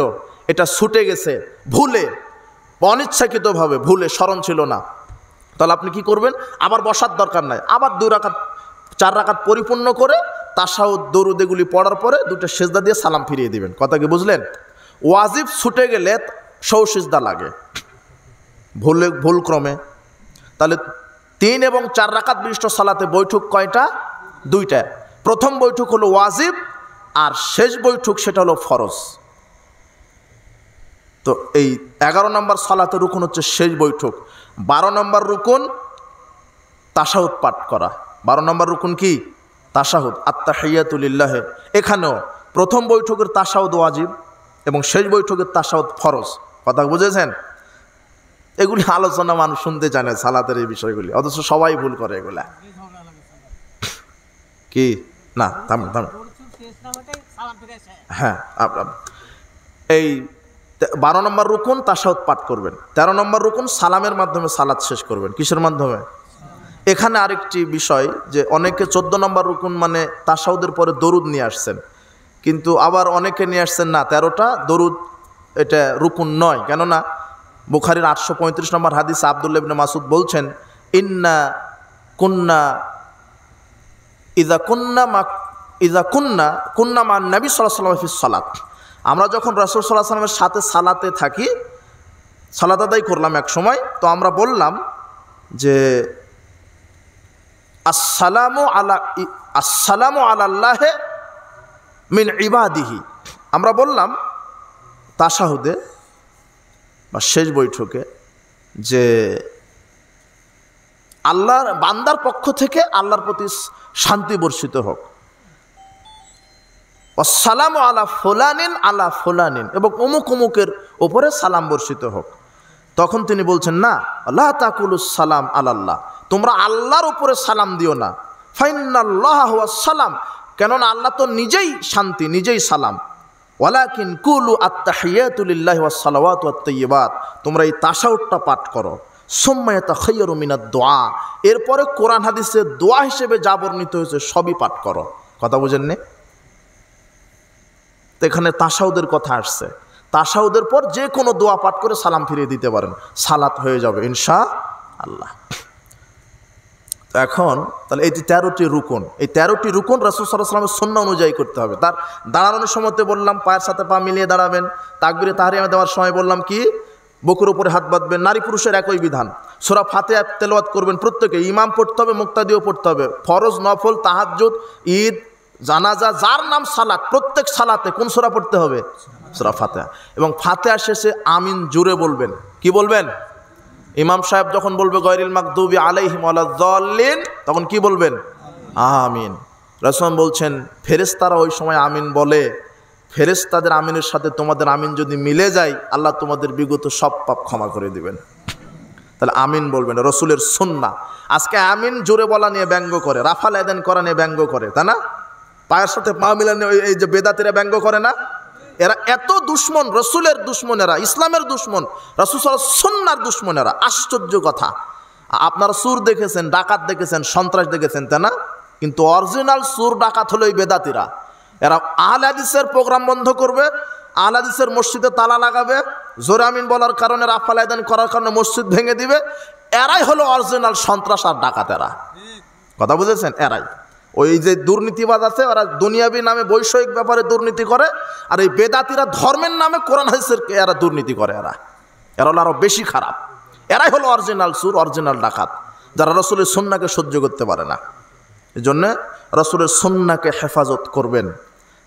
এটা ছুটে গেছে ভুলে, অনিচ্ছাকৃতভাবে ভুলে, স্মরণ ছিল না। তাহলে আপনি কি করবেন? আবার বসার দরকার নাই, আবার 2 রাকাত 4 রাকাত পরিপূর্ণ করে তাশাহুদ দরুদ এগুলি পড়ার পরে 2টা সেজদা দিয়ে সালাম ফিরিয়ে দিবেন। কথা কি বুঝলেন? ওয়াজিব ছুটে গেলে সিজদা লাগে ভুল ক্রমে। তাহলে 3 এবং 4 রাকাত বিশিষ্ট সালাতে বৈঠক কয়টা? 2টা। প্রথম বৈঠক হলো ওয়াজিব, আর শেষ বৈঠক সেটা হলো ফরজ। তো এই 11 নম্বর সালাতে রুকুন হচ্ছে শেষ বৈঠক। 12 নম্বর রুকুন তাশাহুদ পাঠ করা। 12 নম্বর রুকুন কি? তাশাহুদ, আত্তাহিয়াতু লিল্লাহ। এখানেও প্রথম বৈঠকের তাশাহুদ ওয়াজিব এবং শেষ বৈঠকের তাশাহুদ ফরজ। কথা বুঝেছেন? এগুলি আলোচনা মানুষ শুনতে চায় না সালাতের এই বিষয়গুলি, অথচ সবাই ভুল করে এগুলা। কি না থামেন থামেন, হ্যাঁ এই 12 নম্বর রুকুন তাশাহুদ পাঠ করবেন। 13 নম্বর রুকুন সালামের মাধ্যমে সালাত শেষ করবেন। কিসের মাধ্যমে? এখানে আরেকটি বিষয় যে অনেকে 14 নম্বর রুকুন মানে তাশাহুদের পরে দরুদ নিয়ে আসছেন, কিন্তু আবার অনেকে নিয়ে আসছেন না 13টা দরুদ এটা রুকুন নয়। কেননা বুখারীর 835 নম্বর হাদিস আব্দুল্লাহ ইবনে মাসউদ বলছেন, ইন্না কুন্না ইযা কুন্না মা নবী সাল্লাল্লাহু আলাইহি ওয়াসাল্লাম ফিস সালাত। আমরা যখন রাসূল সাল্লাল্লাহু আলাইহি ওয়াসাল্লামের সাথে সালাতে থাকি, সালাত আদায় করলাম এক সময়, তো আমরা বললাম যে আসসালামু আলাল্লাহি মিন ইবাদিহি। আমরা বললাম তাশাহুদে বা শেষ বৈঠকে যে আল্লাহর বান্দার পক্ষ থেকে আল্লাহর প্রতি শান্তি বর্ষিত হোক, আসসালামু আলা ফুলানিন এবং অমুক অমুকের ওপরে সালাম বর্ষিত হোক। তখন তিনি বলছেন, না, লা তাকুলুস সালাম আলাল্লাহ, তোমরা আল্লাহর উপরে সালাম দিও না। ফাইন্নাল্লাহা হুয়াস সালাম, কেননা আল্লাহ তো নিজেই শান্তি, নিজেই সালাম। ওয়ালাকিন কুলু আত্তাহিয়াতু লিল্লাহি ওয়াস সালাওয়াতু ওয়াত তাইয়্যিবাত, তোমরা এই তাশাহুদটা পাঠ করো। সুম্মা ইয়াতাখায়্যারু মিনাদ দুআ, এরপরে কোরআন হাদিসে দোয়া হিসেবে যা বর্ণিত হয়েছে সবই পাঠ করো। কথা বুঝেননি? তো এখানে তাশাহুদের কথা আসছে। তাশাহুদের পর যে কোনো দোয়া পাঠ করে সালাম ফিরিয়ে দিতে পারেন, সালাত হয়ে যাবে ইনশাআল্লাহ। তো এখন তাহলে এই যে 13টি রুকুন, এই 13টি রুকুন রাসূল সাল্লাল্লাহু আলাইহি ওয়াসাল্লামের সুন্নাহ অনুযায়ী করতে হবে। তার দাঁড়ানোর সময়তে বললাম পায়ের সাথে পা মিলিয়ে দাঁড়াবেন। তাকবীরে তাহরিমা দেওয়ার সময় বললাম কি, বুকের উপরে হাত বাঁধবেন। নারী পুরুষের একই বিধান। সূরা ফাতিহা তেলাওয়াত করবেন প্রত্যেকে, ইমাম পড়তে হবে, মুক্তাদিও পড়তে হবে। ফরজ, নফল, তাহাজ্জুদ, ঈদ, জানাজা, যার নাম সালাত, প্রত্যেক সালাতে কোন সূরা পড়তে হবে? সূরা ফাতিহা। এবং ফাতিহা শেষে আমিন জুড়ে বলবেন। কি বলবেন? ইমাম সাহেব যখন বলবে গয়রিল মাগদুবি আলাইহিম ওয়ালাদ-দাল্লিন, তখন কি বলবেন? আমিন। রাসূল বলছেন ফেরেশতারা ওই সময় আমিন বলে, ফেরেশতাদের আমিনের সাথে তোমাদের আমিন যদি মিলে যায়, আল্লাহ তোমাদের বিগত সব পাপ ক্ষমা করে দিবেন। তাহলে আমিন বলবেন, রাসূলের সুন্নাহ। আজকে আমিন জোরে বলা নিয়ে ব্যঙ্গ করে, রাফাল আযান করা নিয়ে ব্যঙ্গ করে, তাই না? পায়ের সাথে পা মিলানো, এই যে বেদাতিরা ব্যঙ্গ করে না, এরা এত দুশ্মন, রসুলের দুশ্মন এরা, ইসলামের দুশ্মন, রাসূল সাল্লাল্লাহু আলাইহি সুন্নাহর দুশ্মন এরা। আশ্চর্য কথা, আপনারা সুর দেখেছেন, ডাকাত দেখেছেন, সন্ত্রাস দেখেছেন, তাই না? কিন্তু অরিজিনাল সুর ডাকাত হলো এই বেদাতিরা। এরা আহলে হাদিসের প্রোগ্রাম বন্ধ করবে, আহলে হাদিসের মসজিদে তালা লাগাবে, জোরে আমিন বলার কারণে, রাফাল আযান করার কারণে মসজিদ ভেঙে দিবে। এরাই হলো অরিজিনাল সন্ত্রাস আর ডাকাত এরা। কথা বুঝেছেন? এরাই। ওই যে দুর্নীতিবাদ আছে, ওরা দুনিয়াবি নামে বৈষয়িক ব্যাপারে দুর্নীতি করে, আর এই বেদাতিরা ধর্মের নামে কোরআন হাদিসের এরা দুর্নীতি করে। এরা হলো আরো বেশি খারাপ। এরাই হলো অরিজিনাল সুর, অরিজিনাল ডাকাত, যারা রাসূলের সুন্নাহকে সহ্য করতে পারে না। এই জন্যে রাসূলের সুন্নাহকে হেফাজত করবেন।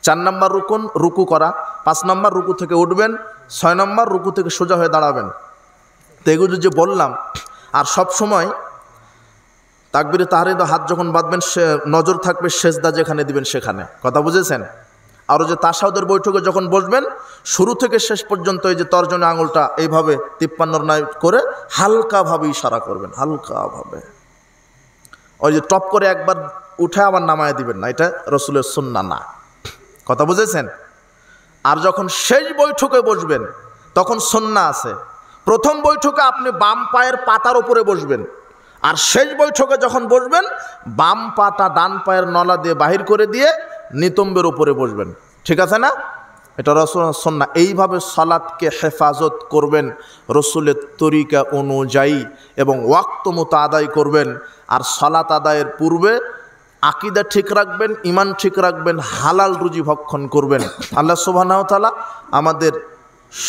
4 নম্বর রুকুন রুকু করা, 5 নম্বর রুকু থেকে উঠবেন, 6 নম্বর রুকু থেকে সোজা হয়ে দাঁড়াবেন। তো এগুলো যে বললাম, আর সব সময় তাকবীরে তাহরিমে হাত যখন বাঁধবেন, সে নজর থাকবে সেজদা যেখানে দিবেন সেখানে। কথা বুঝেছেন? আরও যে তাশাহুদের বৈঠকে যখন বসবেন, শুরু থেকে শেষ পর্যন্ত এই যে তর্জনী আঙুলটা এইভাবে 53 নয় করে হালকাভাবে ইশারা করবেন, হালকাভাবে। ওই যে টপ করে একবার উঠে আবার নামায় দিবেন না, এটা রাসূলের সুন্নাহ না। কথা বুঝেছেন? আর যখন শেষ বৈঠকে বসবেন, তখন সুন্নাহ আছে। প্রথম বৈঠকে আপনি বাম পায়ের পাতার উপরে বসবেন, আর শেষ বৈঠকে যখন বসবেন, বাম পাটা ডান পায়ের নলা দিয়ে বাহির করে দিয়ে নিতম্বের উপরে বসবেন। ঠিক আছে না? এটা রাসূলের সুন্নাহ। এইভাবে সালাতকে হেফাজত করবেন রাসূলের তরিকা অনুযায়ী, এবং ওয়াক্ত মতো আদায় করবেন। আর সালাত আদায়ের পূর্বে আকীদা ঠিক রাখবেন, ঈমান ঠিক রাখবেন, হালাল রুজি ভক্ষণ করবেন। আল্লাহ সুবহানাহু ওয়া তাআলা আমাদের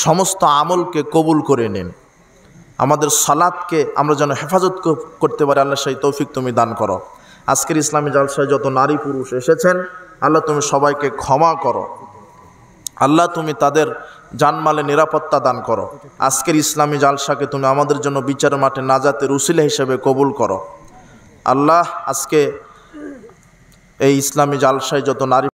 সমস্ত আমলকে কবুল করে নিন। আমাদের সালাতকে আমরা যেন হেফাজত করতে পারি, আল্লাহ সেই তৌফিক তুমি দান করো। আজকের ইসলামী জালসায় যত নারী পুরুষ এসেছেন আল্লাহ তুমি সবাইকে ক্ষমা করো, আল্লাহ তুমি তাদের জানমালে নিরাপত্তা দান করো। আজকের ইসলামী জালসাকে তুমি আমাদের জন্য বিচারের মাঠে নাজাতের উসিলা হিসেবে কবুল করো। আল্লাহ আজকে এই ইসলামী জালসায় যত নারী